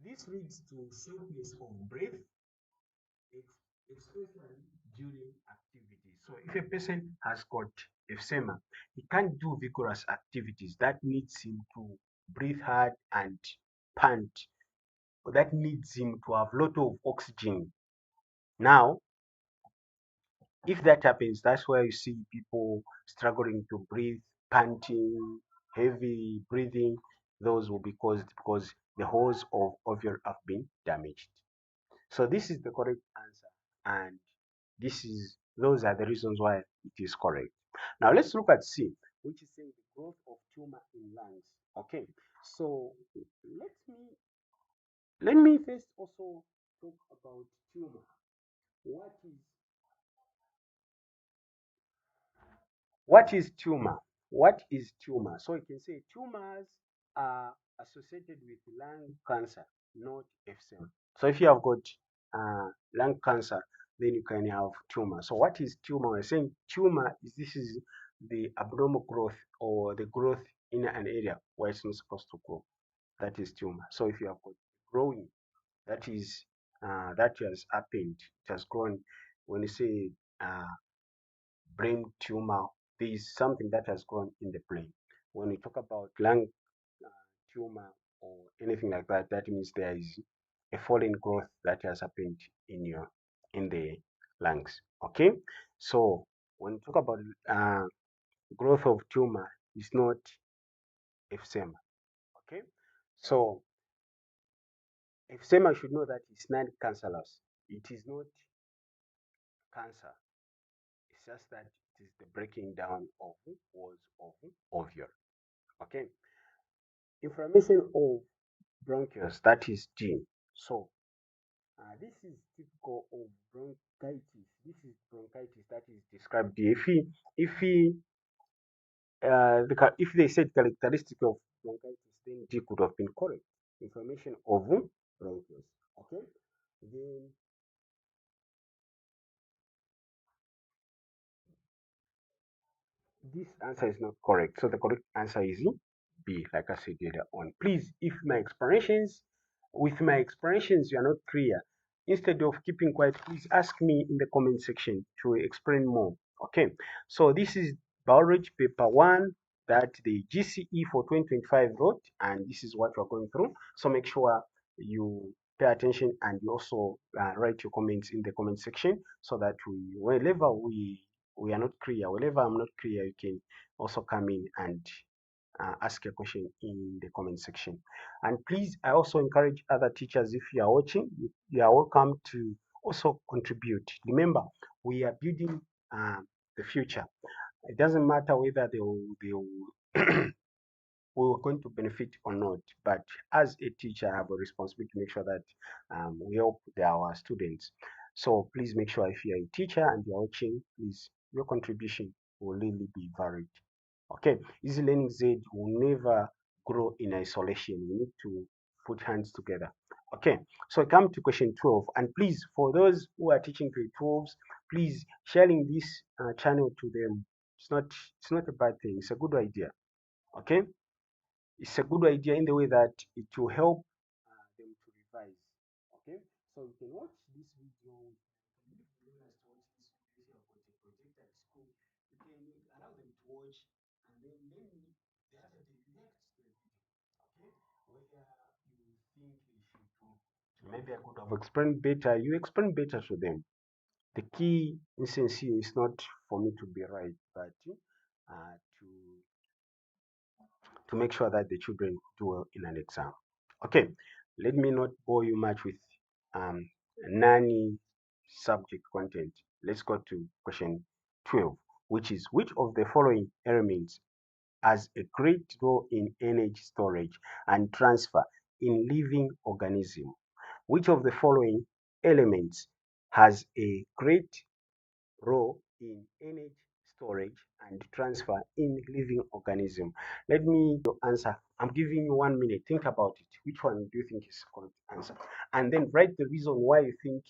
this leads to shortness of breath, especially during activity. So if a person has got emphysema, he can't do vigorous activities that needs him to breathe hard and pant, or that needs him to have a lot of oxygen. Now, if that happens, that's where you see people struggling to breathe, panting, heavy breathing. Those will be caused because the holes of ovule have been damaged. So this is the correct answer, and this is those are the reasons why it is correct. Now let's look at C, which is saying the growth of tumor in lungs. Okay, so let me let me first also talk about tumor. What is What is tumor? What is tumor? So you can say tumors are associated with lung cancer, not emphysema. So if you have got lung cancer, then you can have tumor. So what is tumor? We're saying tumor is this is the abnormal growth or the growth in an area where it's not supposed to grow. That is tumor. So if you have got growing, that is that has happened. It has grown. When you say brain tumor, there is something that has grown in the brain. When we talk about lung tumor or anything like that, that means there is a foreign growth that has happened in the lungs. Okay, so when we talk about growth of tumor, it's not emphysema. Okay, so emphysema should know that it's not cancerous. It is not cancer. It's just that it is the breaking down of walls of ovule. Okay, inflammation of bronchus, that is G. So this is typical of bronchitis. This is bronchitis that is described here. If they said characteristic of bronchitis, then D could have been correct. Inflammation of bronchus. Okay. Then this answer is not correct. So the correct answer is B, like I said earlier on. Please, if with my explanations you are not clear, instead of keeping quiet, please ask me in the comment section to explain more. Okay, so this is biology paper 1 that the GCE for 2025 wrote, and this is what we're going through. So make sure you pay attention and you also write your comments in the comment section so that whenever we are not clear, whenever I'm not clear, you can also come in and ask a question in the comment section. And please, I also encourage other teachers, if you are watching, you are welcome to also contribute. Remember, we are building the future. It doesn't matter whether they will we are going to benefit or not. But as a teacher, I have a responsibility to make sure that we help our students. So please make sure if you are a teacher and you're watching, please, your contribution will really be varied. Okay, easy learning Z will never grow in isolation. We need to put hands together. Okay, so come to question 12. And please, for those who are teaching grade 12s, please sharing this channel to them. It's not a bad thing. It's a good idea. Okay, it's a good idea in the way that it will help them to revise. Okay, so you can watch this video. You can leave the learners to watch this video. If you have got a projector at school, you can allow them to watch, and then the other day react to the video. Okay, where you think they should do. Maybe I could have explained better. You explain better to them. The key instance here is not for me to be right, but to make sure that the children do well in an exam. Okay, let me not bore you much with um, nanny subject content. Let's go to question 12, which is which of the following elements has a great role in energy storage and transfer in living organism? Which of the following elements has a great role in energy storage, and transfer in living organism. Let me your answer. I'm giving you 1 minute. Think about it. Which one do you think is correct answer? And then write the reason why you think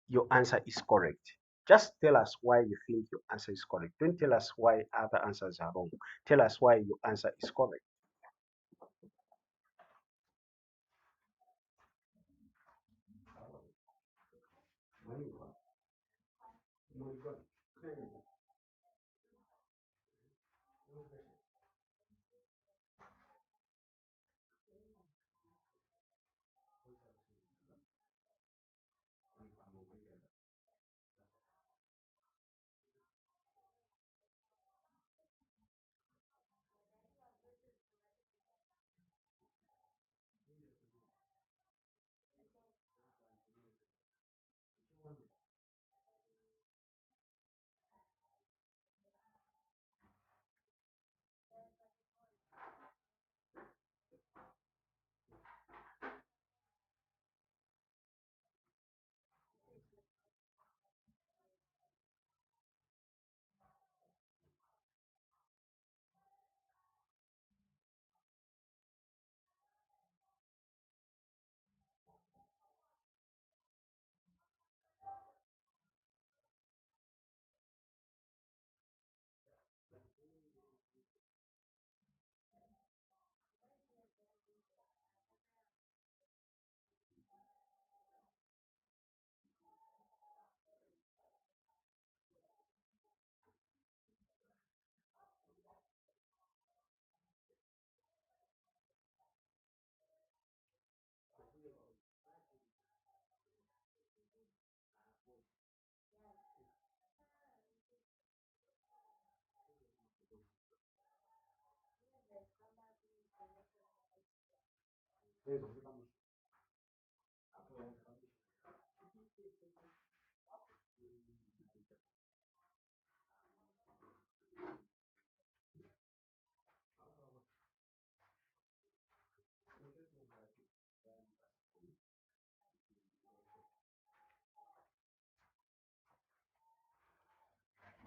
your answer is correct. Just tell us why you think your answer is correct. Don't tell us why other answers are wrong. Tell us why your answer is correct.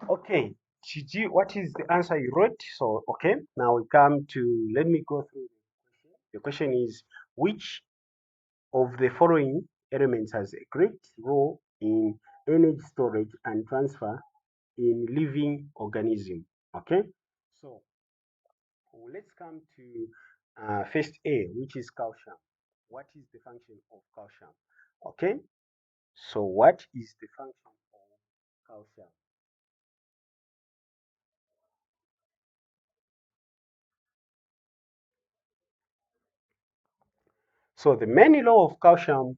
Okay, Gigi, what is the answer you wrote? So, okay, now we come to, let me go through the question. The question is, which of the following elements has a great role in energy storage and transfer in living organism? Okay, so let's come to first A, which is calcium. What is the function of calcium? Okay, so what is the function of calcium? So the main law of calcium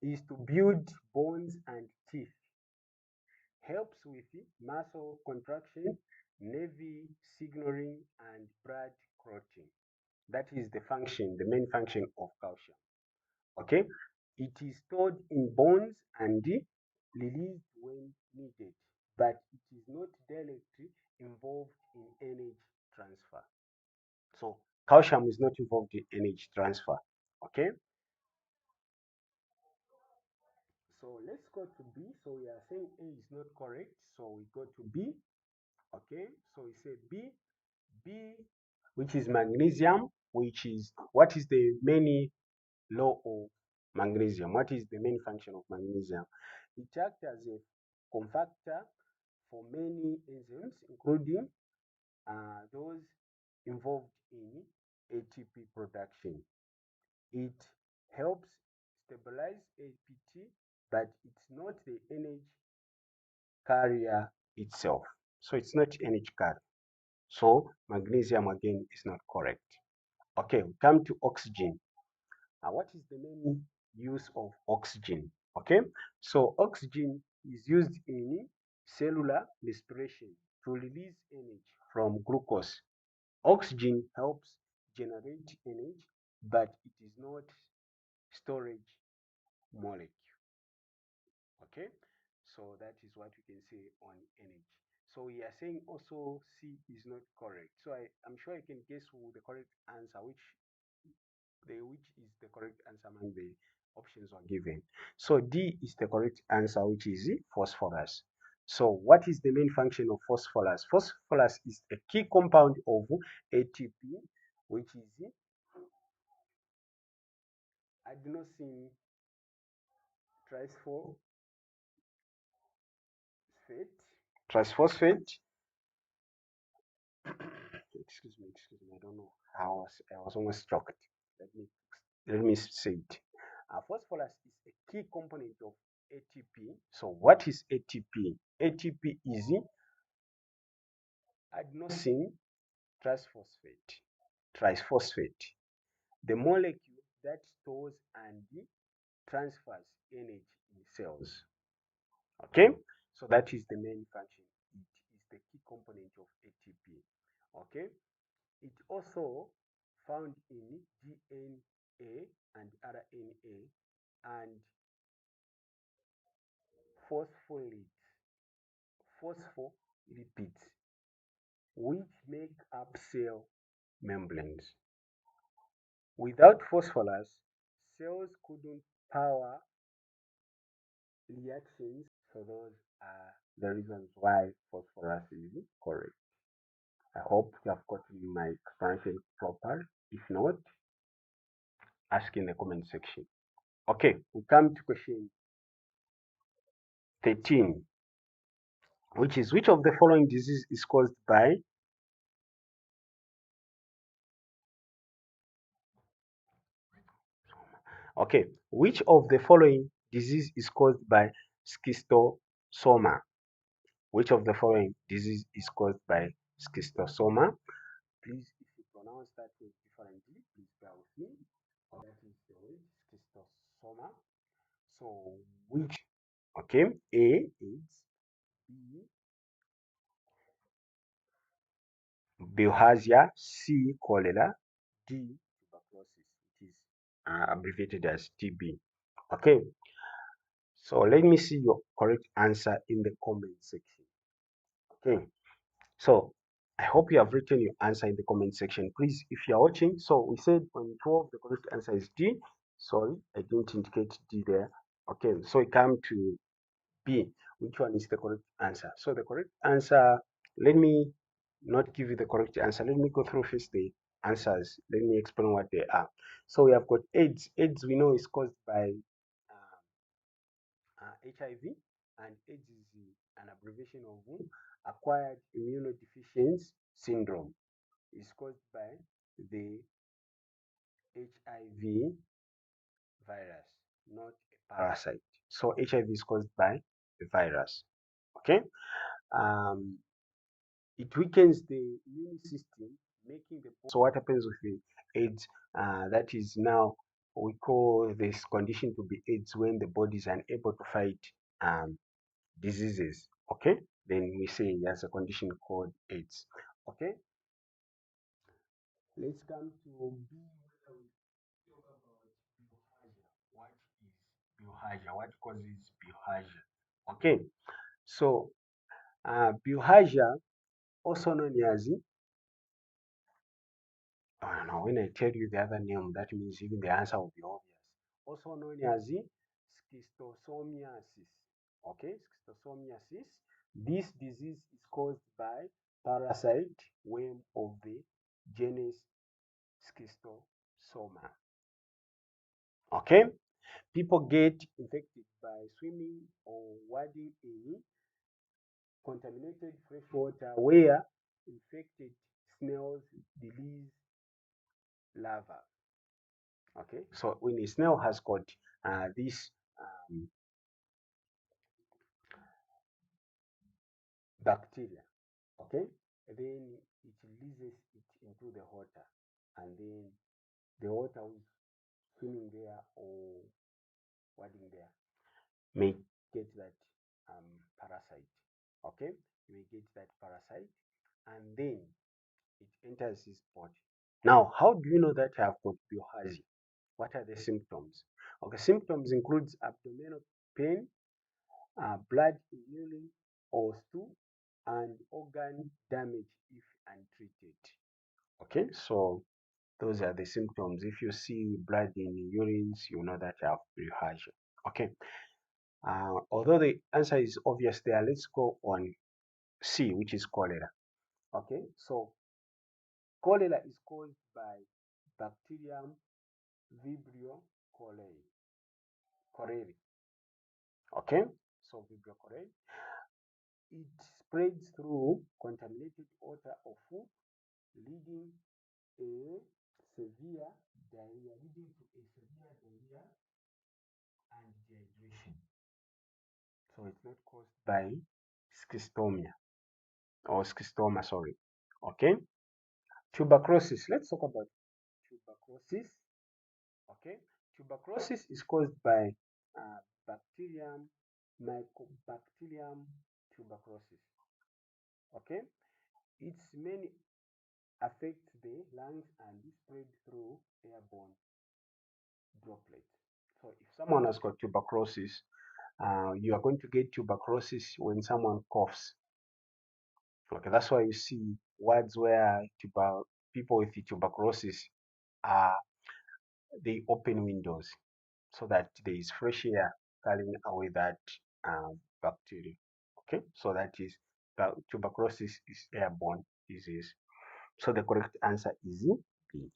is to build bones and teeth, helps with muscle contraction, nerve signaling, and blood clotting. That is the function, the main function of calcium. Okay, it is stored in bones and released when needed, but it is not directly involved in energy transfer. So calcium is not involved in energy transfer. Okay, so let's go to B. So we are saying A is not correct, so we go to B. Okay, so we say B, which is magnesium, which is what is the main law of magnesium? What is the main function of magnesium? It acts as a cofactor for many enzymes, including those involved in ATP production. It helps stabilize APT, but it's not the energy carrier itself. So it's not energy carrier. So magnesium again is not correct. Okay, we come to oxygen. What is the main use of oxygen? Okay, so oxygen is used in cellular respiration to release energy from glucose. Oxygen helps generate energy, but it is not storage molecule. Okay, so that is what we can say on energy. So we are saying also C is not correct. So I'm sure I can guess who the correct answer, which is the correct answer among the options are given. So D is the correct answer, which is phosphorus. So what is the main function of phosphorus? Phosphorus is a key compound of ATP, which is adenosine triphosphate. Triphosphate. Excuse me. I don't know how I was almost choked. Let me let me say it. Phosphorus is a key component of ATP. So what is ATP? ATP is adenosine triphosphate. Triphosphate, the molecule that stores and transfers energy in cells. Okay, so that is the main function. It is the key component of ATP. Okay, it also found in DNA and RNA and phospholipids, phospholipids, which make up cell membranes. Without phosphorus, cells couldn't power reactions. So those are the reasons why phosphorus is correct. I hope you have gotten my explanation proper. If not, ask in the comment section. Okay, we come to question 13, which is which of the following disease is caused by which of the following disease is caused by schistosoma? Which of the following disease is caused by schistosoma? Please, if you pronounce that word differently, please bear with me. That is the word schistosoma. So which, okay, A is B bilharzia, C cholera, D tuberculosis, which is abbreviated as TB. Okay, so let me see your correct answer in the comment section. Okay, so I hope you have written your answer in the comment section. Please, if you are watching, so we said on 12 the correct answer is D. Sorry, I didn't indicate D there. Okay, so we come to B. Which one is the correct answer? So the correct answer, let me not give you the correct answer. Let me go through first the answers. Let me explain what they are. So we have got AIDS. AIDS we know is caused by HIV, and AIDS is an abbreviation of acquired immunodeficiency syndrome. It's caused by the HIV virus, not a parasite. So HIV is caused by the virus. Okay. Um, it weakens the immune system, making the so what happens with the AIDS? That is now we call this condition to be AIDS when the body is unable to fight diseases. Okay, then we say there's a condition called AIDS. Okay, let's come to B. Talk about bilharzia. What is bilharzia? What causes bilharzia? Okay, so bilharzia, also known as oh, no, when I tell you the other name, that means even the answer will be obvious. Also known as schistosomiasis. Okay, schistosomiasis. This disease is caused by parasite worm of the genus Schistosoma. Okay, people get infected by swimming or wading in contaminated fresh water where infected snails release larvae. Okay, so when a snail has got this bacteria, okay, then it releases it into the water, and then the water is swimming there or wading there may get that parasite. Okay, you may get that parasite, and then it enters his body. Now, how do you know that I have got bilharzia? What are the symptoms? Okay, symptoms includes abdominal pain, blood in urine or stool, and organ damage if untreated. Okay, so those are the symptoms. If you see blood in urines, you know that you have bilharzia. Okay, Although the answer is obvious there, let's go on C, which is cholera. Okay, so cholera is caused by bacterium Vibrio cholerae. Okay, so Vibrio cholerae. It spreads through contaminated water or food, leading a severe leading to a severe diarrhea and dehydration. So it's not caused by schistoma or schistoma, sorry. Okay. Tuberculosis. Let's talk about tuberculosis. Okay. Tuberculosis is caused by bacterium, Mycobacterium tuberculosis. Okay. Its main affects the lungs and is spread through airborne droplets. So if someone has got tuberculosis, you are going to get tuberculosis when someone coughs. Okay, that's why you see words where people with tuberculosis are they open windows so that there is fresh air carrying away that bacteria. Okay, so that is tuberculosis is airborne disease. So the correct answer is B.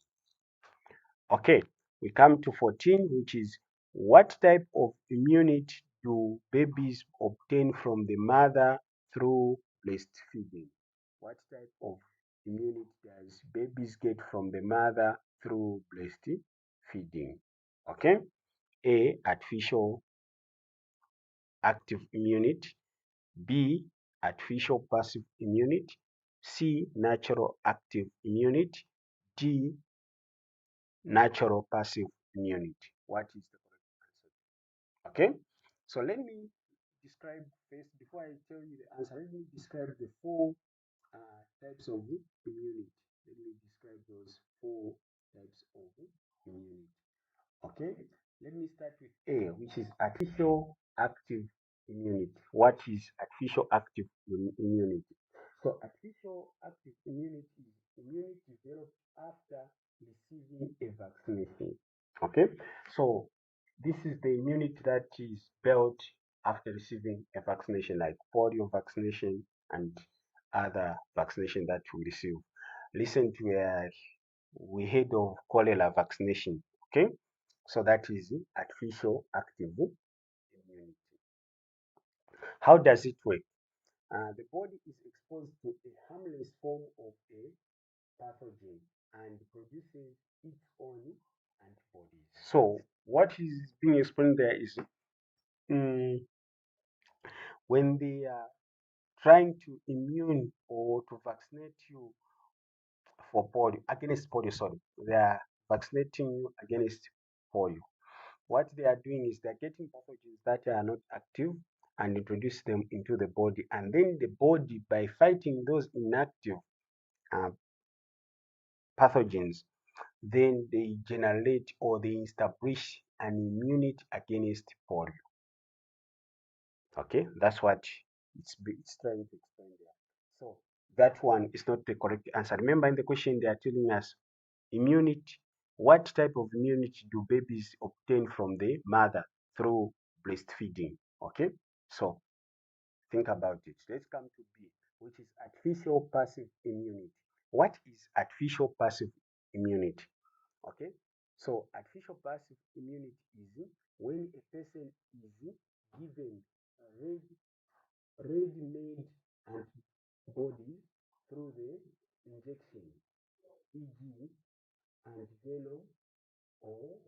Okay, we come to 14, which is what type of immunity do babies obtain from the mother through breastfeeding? What type of immunity does babies get from the mother through breastfeeding? Okay, A, artificial active immunity, B, artificial passive immunity, C, natural active immunity, D, natural passive immunity. What is the correct answer? Okay, so let me describe first, before I tell you the answer, let me describe the four types of immunity. Let me describe those four types of immunity. Okay, let me start with A, which is artificial active immunity. What is artificial active immunity? So artificial active immunity is immunity developed after receiving a vaccination. Okay, so this is the immunity that is built after receiving a vaccination like polio vaccination and other vaccination that we receive. Recently, we heard of cholera vaccination. Okay, so that is artificial active immunity. How does it work? The body is exposed to a harmless form of a pathogen and produces its own antibodies. So what is being explained there is um, when they are trying to immune or to vaccinate you for polio, against polio, sorry, they are vaccinating you against polio. What they are doing is they're getting pathogens that are not active and introduce them into the body. And then the body, by fighting those inactive uh, pathogens, then they generate or they establish an immunity against polio. Okay, that's what it's trying to explain there. So that one is not the correct answer. Remember in the question they are telling us immunity. What type of immunity do babies obtain from the mother through breastfeeding? Okay, so think about it. Let's come to B, which is artificial passive immunity. What is artificial passive immunity? Okay, so artificial passive immunity is when a person is given ready-made antibodies through the injection, e.g., antivenom or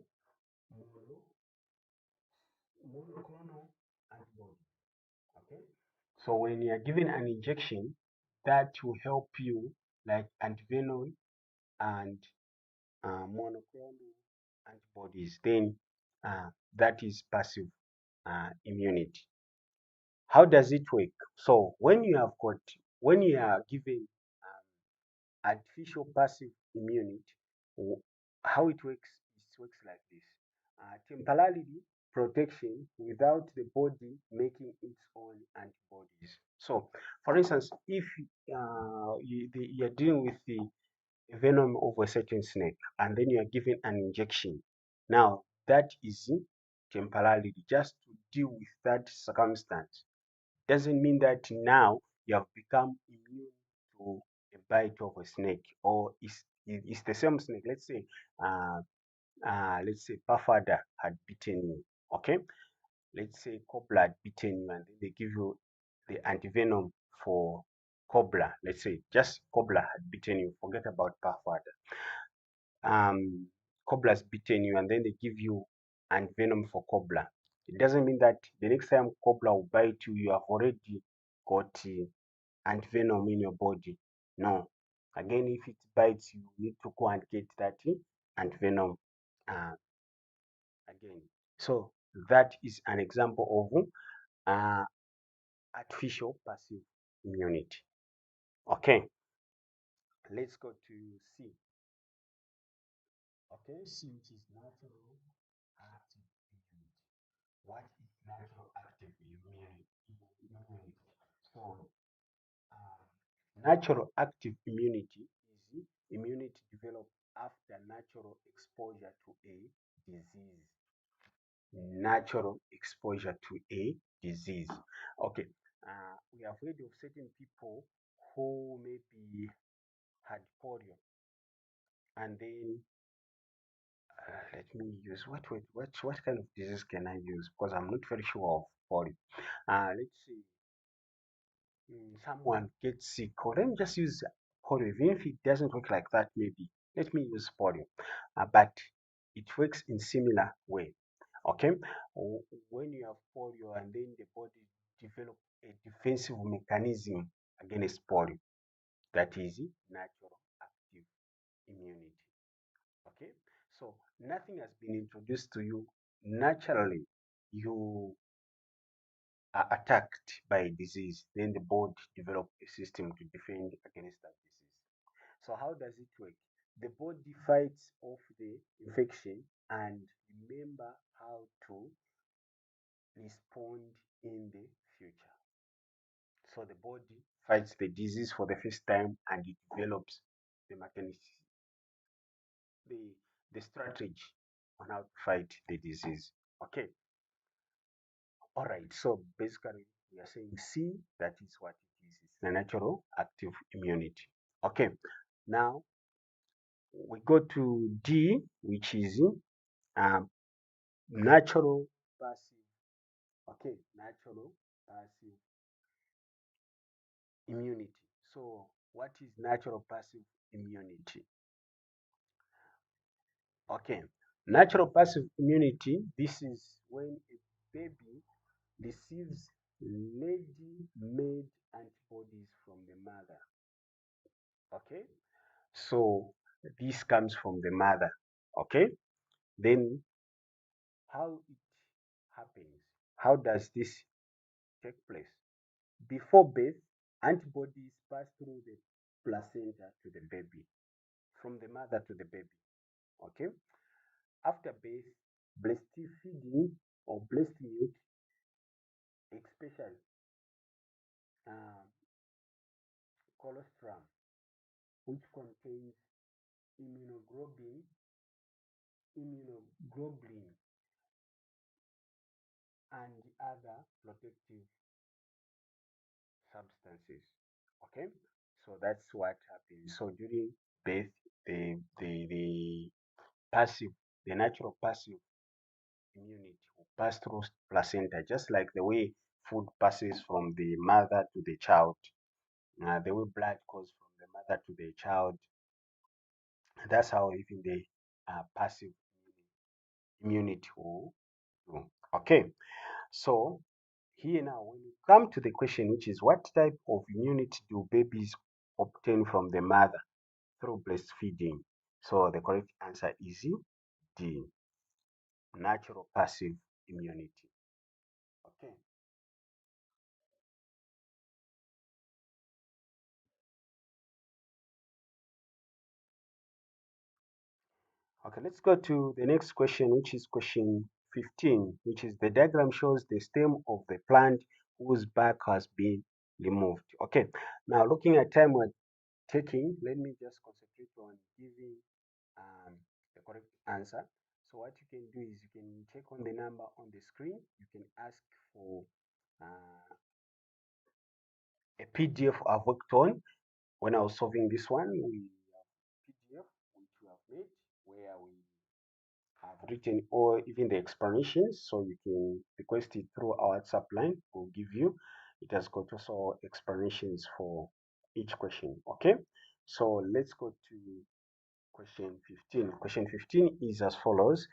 monoclonal antibody. Okay, so when you are given an injection, that will help you like antivenom and monoclonal antibodies, then that is passive immunity. How does it work? So when you are given artificial passive immunity, how it works like this. Temporarily protection without the body making its own antibodies. So, for instance, if you're dealing with the venom of a certain snake and then you are given an injection, now that is temporarily just to deal with that circumstance. Doesn't mean that now you have become immune to a bite of a snake, or it's the same snake. Uh, let's say Pafada had bitten you. Okay, let's say Cobra had bitten you, and then they give you the antivenom for Cobra. Let's say just Cobra had bitten you. Forget about Pafada. Cobra's bitten you, and then they give you antivenom for Cobra. It doesn't mean that the next time Cobra will bite you, you have already got antivenom in your body. No. Again, if it bites you, you need to go and get that antivenom uh, again. So that is an example of artificial passive immunity. Okay, let's go to C. Okay, C, which is natural active immunity. What is natural active immunity? So, natural active immunity is immunity developed after natural exposure to a disease. Natural exposure to a disease. Okay, we have heard of certain people who maybe had polio, and then let me use what kind of disease can I use, because I'm not very sure of polio. Let's see, someone gets sick, or let me just use polio. Even if it doesn't work like that, maybe let me use polio, but it works in similar way. Okay, when you have polio and then the body develop a defensive mechanism against polio, that is natural active immunity. Okay, so nothing has been introduced to you naturally. You are attacked by a disease, then the body develop a system to defend against that disease. So how does it work? The body fights off the infection and remember how to respond in the future. So the body fights the disease for the first time and it develops the mechanism, the, the strategy on how to fight the disease. Okay, all right. So basically, we are saying C, that is what it is. It's the natural active immunity. Okay, now we go to D, which is um, natural passive. Okay, natural passive immunity. So, what is natural passive immunity? Okay, natural passive immunity. This is when a baby receives ready-made antibodies from the mother. Okay, so this comes from the mother. Okay, then how it happens? How does this take place? Before birth, antibodies pass through the placenta to the baby, from the mother to the baby. Okay, after birth, breastfeeding or breast milk, especially um, colostrum, which contains immunoglobulin, immunoglobulin, and other protective substances. Okay, so that's what happens. So during birth, the passive, the natural passive immunity will pass through placenta, just like the way food passes from the mother to the child, the way blood goes from the mother to the child. That's how even the passive immunity will do. Okay, so here now, when you come to the question, which is what type of immunity do babies obtain from the mother through breastfeeding? So the correct answer is D, natural passive immunity. Okay. Okay, let's go to the next question, which is question 15, which is the diagram shows the stem of the plant whose bark has been removed. Okay, now looking at time we're taking, let me just concentrate on giving the correct answer. So what you can do is you can check on the number on the screen. You can ask for a PDF I've worked on when I was solving this one. We have PDF which we have made where we have written or even the explanations, so you can request it through our WhatsApp line. We'll give you. It has got also explanations for each question. Okay, so let's go to question 15. Question 15 is as follows.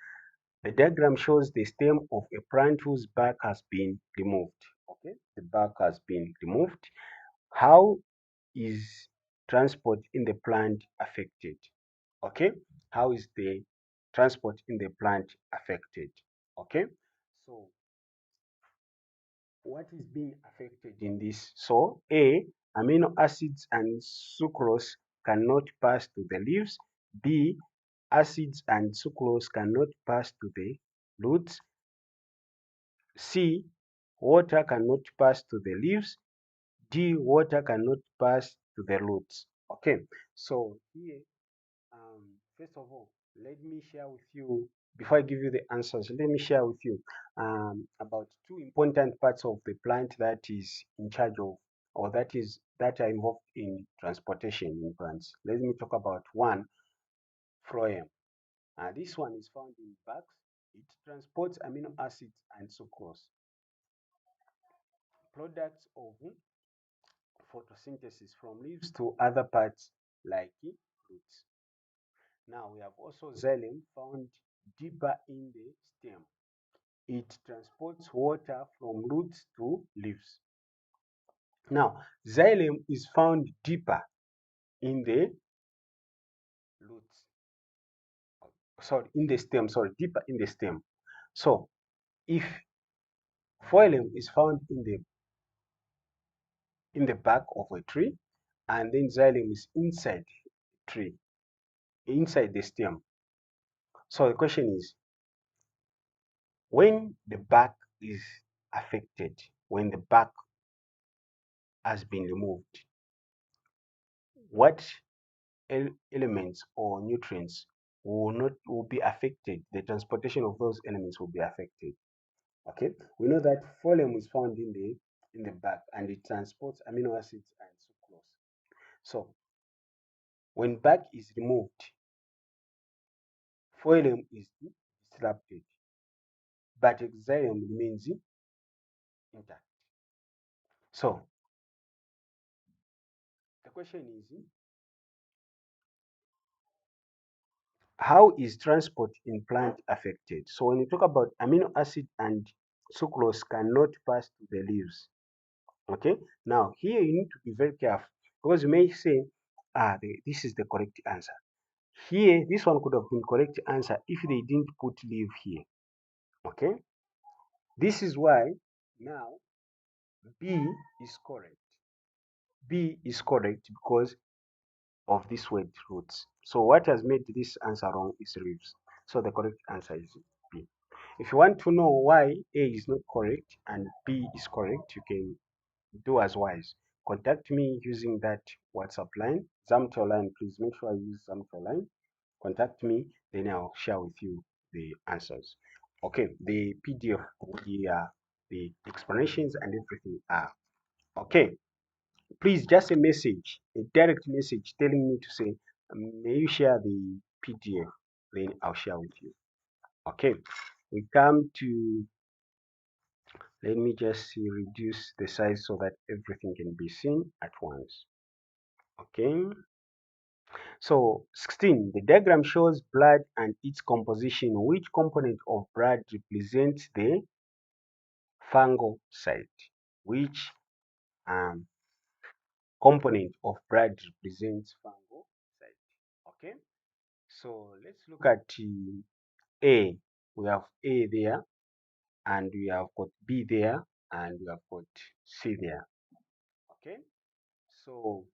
The diagram shows the stem of a plant whose bark has been removed. Okay, the bark has been removed. How is transport in the plant affected? Okay, how is the transport in the plant affected? Okay, so what is being affected in this? So A, amino acids and sucrose cannot pass to the leaves. B, acids and sucrose cannot pass to the roots. C, water cannot pass to the leaves. D, water cannot pass to the roots. Okay, so here, first of all, let me share with you, before I give you the answers, let me share with you about two important parts of the plant that is in charge of, or that are involved in transportation in plants. Let me talk about one, phloem. This one is found in barks. It transports amino acids and sucrose, products of photosynthesis from leaves to other parts like roots. Now we have also xylem found deeper in the stem. It transports water from roots to leaves. Now xylem is found deeper in the roots. Sorry, in the stem. Sorry, deeper in the stem. So if phloem is found in the bark of a tree, and then xylem is inside the tree, inside the stem. So the question is, when the bark is affected, when the bark has been removed, what elements or nutrients will be affected? The transportation of those elements will be affected. Okay, we know that phloem is found in the bark and it transports amino acids and sucrose. So when bark is removed, phloem is disrupted, but xylem remains intact. So the question is, how is transport in plant affected? So when you talk about amino acid and sucrose cannot pass to the leaves. Okay, now here you need to be very careful because you may say, this is the correct answer. Here, this one could have been correct answer if they didn't put leaf here. Okay, this is why now B is correct. B is correct because of this word roots. So what has made this answer wrong is leaves. So the correct answer is B. If you want to know why A is not correct and B is correct, you can do as wise. Contact me using that WhatsApp line, Zamtel line. Please make sure I use Zamtel line. Contact me, then I'll share with you the answers. Okay, the PDF, the explanations and everything are okay. Please just a message, a direct message telling me to say, may you share the PDF, then I'll share with you. Okay, we come to, let me just reduce the size so that everything can be seen at once. Okay, so 16, the diagram shows blood and its composition. Which component of blood represents the fungal site? Which component of blood represents fungal site? Okay, so let's look at A. We have A there, and we have got B there, and we have got C there. Okay, so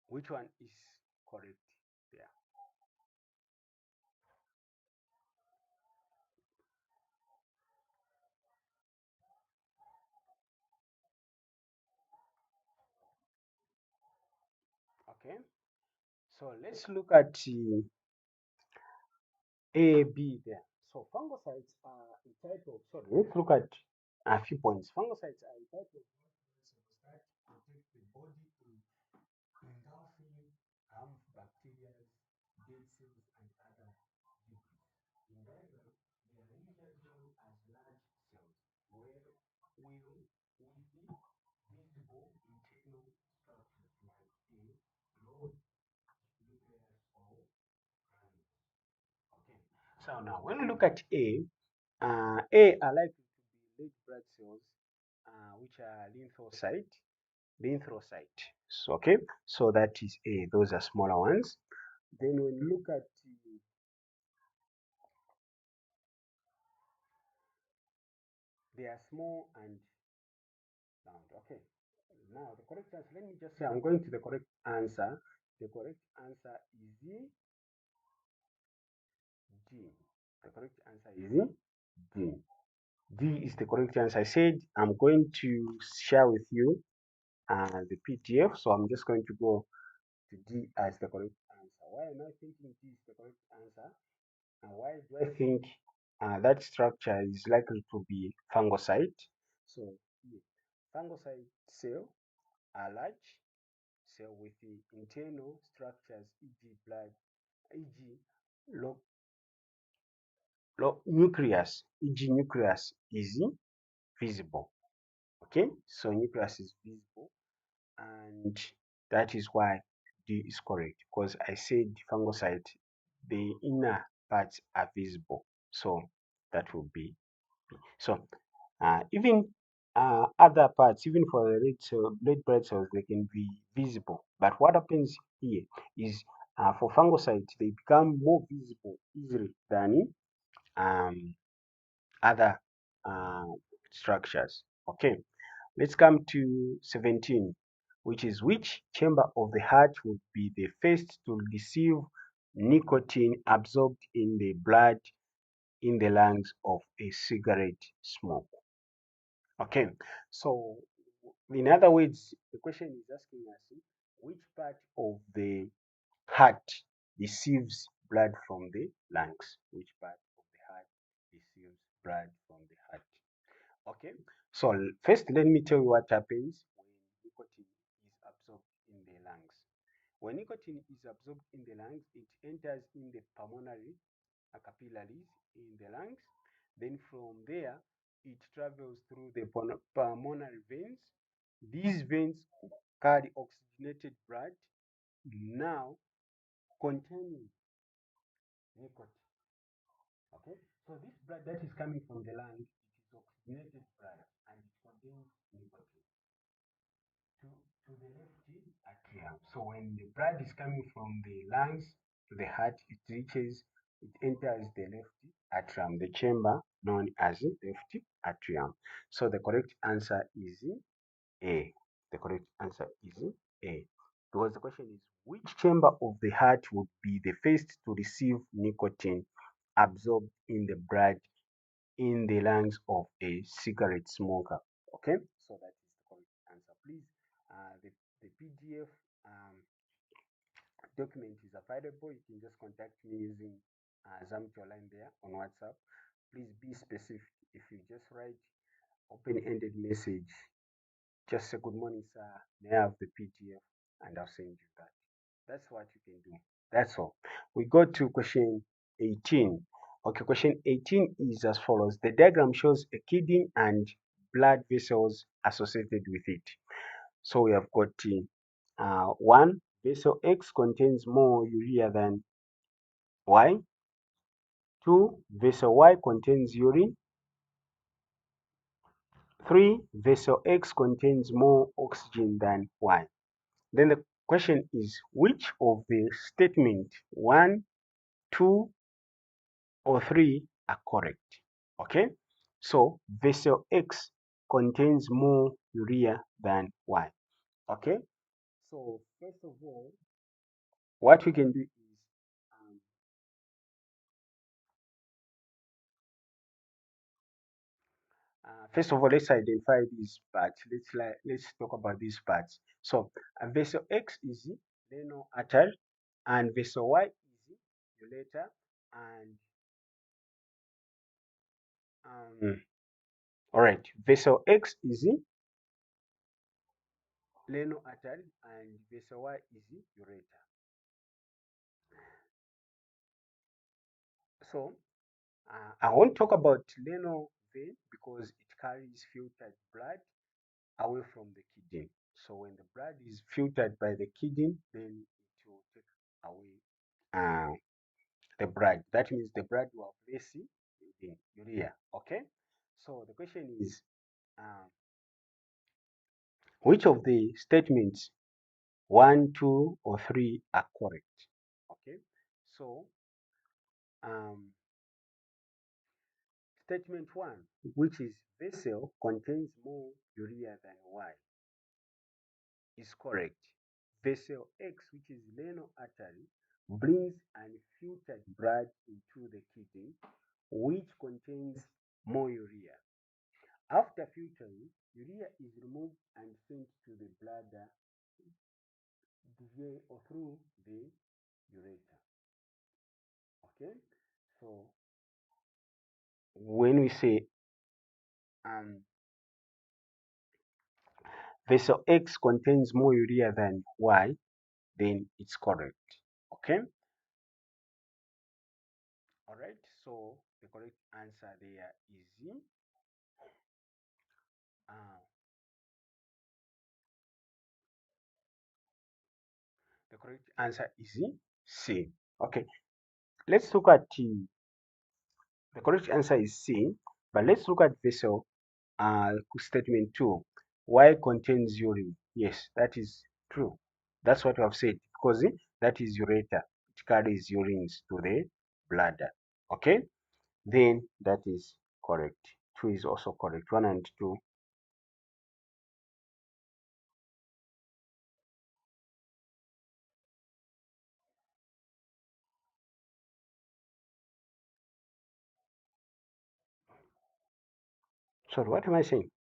which one is correct there? Okay, so let's look at A, B there. So fungocytes are a type of, sorry, let's look at a few points. Fungocytes are a type of cells that protect the body from engulfing harmful bacteria, dead cells, and other debris. In diagram, they are usually shown as large cells where will with the visible internal structures like a long nucleus or granules. Okay. So now when we look at A are likely to be red blood cells, which are lymphocyte. So, okay, so that is A. Those are smaller ones. Then when you look at they are small and round. Okay. Now the correct answer. Let me just say I'm going to the correct answer. The correct answer is D. The correct answer is D. D is the correct answer. I said I'm going to share with you the PDF. So I'm just going to go to D as the correct answer. Why am I thinking D is the correct answer? And why do I think that structure is likely to be fungocyte? So, yeah, fungocyte cell are large cell with the internal structures, e.g., blood, e.g., lo- nucleus, e.g., nucleus is visible. Okay, so nucleus is visible, and that is why D is correct because I said fungocyte, the inner parts are visible, so that will be so. Even other parts, even for the red blood cells, they can be visible. But what happens here is for fungocytes, they become more visible easily than other uh, structures. Okay, let's come to 17, which is which chamber of the heart would be the first to receive nicotine absorbed in the blood in the lungs of a cigarette smoke. Okay, so in other words, the question is asking us which part of the heart receives blood from the lungs? Which part of the heart receives blood from the heart? Okay, so first let me tell you what happens when nicotine is absorbed in the lungs. When nicotine is absorbed in the lungs, it enters in the pulmonary capillaries in the lungs. Then from there, it travels through the pulmonary veins. These veins carry oxygenated blood now containing nicotine. Okay, so this blood that is coming from the lungs, it is oxygenated blood and it contains nicotine to, to the left atrium. So when the blood is coming from the lungs to the heart, it enters the left atrium, the chamber known as left atrium. So the correct answer is A. The correct answer is A. Because the question is, which chamber of the heart would be the first to receive nicotine absorbed in the blood in the lungs of a cigarette smoker? Okay, so that is the correct answer. Please, the PDF document is available. You can just contact me using Zamto line there on WhatsApp. Please be specific. If you just write open-ended message, just say good morning, sir. May I have the PDF, and I'll send you that. That's what you can do. That's all. We go to question 18. Okay, question 18 is as follows. The diagram shows a kidney and blood vessels associated with it. So we have got one, vessel X contains more urea than Y. Two, vessel Y contains urine. Three, vessel X contains more oxygen than Y. Then the question is, which of the statement 1, 2, or 3 are correct? Okay, so vessel X contains more urea than Y. Okay, so first of all, what we can do is um, first of all, let's identify these parts. Let's talk about these parts. So vessel X is renal artery, and vessel Y is ureter, and All right, vessel X is leno artery and vessel Y is ureter. So I won't talk about leno vein because it carries filtered blood away from the kidney. So when the blood is filtered by the kidney, then it will take away uh, the blood. That means the blood will have less urea. Okay. So the question is, which of the statements 1, 2, or 3 are correct? Okay. So um, statement 1, which is vessel contains more urea than Y, is correct. Vessel X, which is renal artery, brings unfiltered blood into the kidney, which contains more urea. After filtering, urea is removed and sent to the bladder via or through the ureter. Okay, so when we say um, vessel X contains more urea than Y, then it's correct. Okay, all right. So the correct answer there is uh, the correct answer is C. Okay, let's look at the correct answer is C, but let's look at vessel statement 2. Y contains urine. Yes, that is true. That's what we have said because that is ureter. It carries urines to the bladder. Okay, then that is correct. 2 is also correct. 1 and 2. Sorry, what am I saying?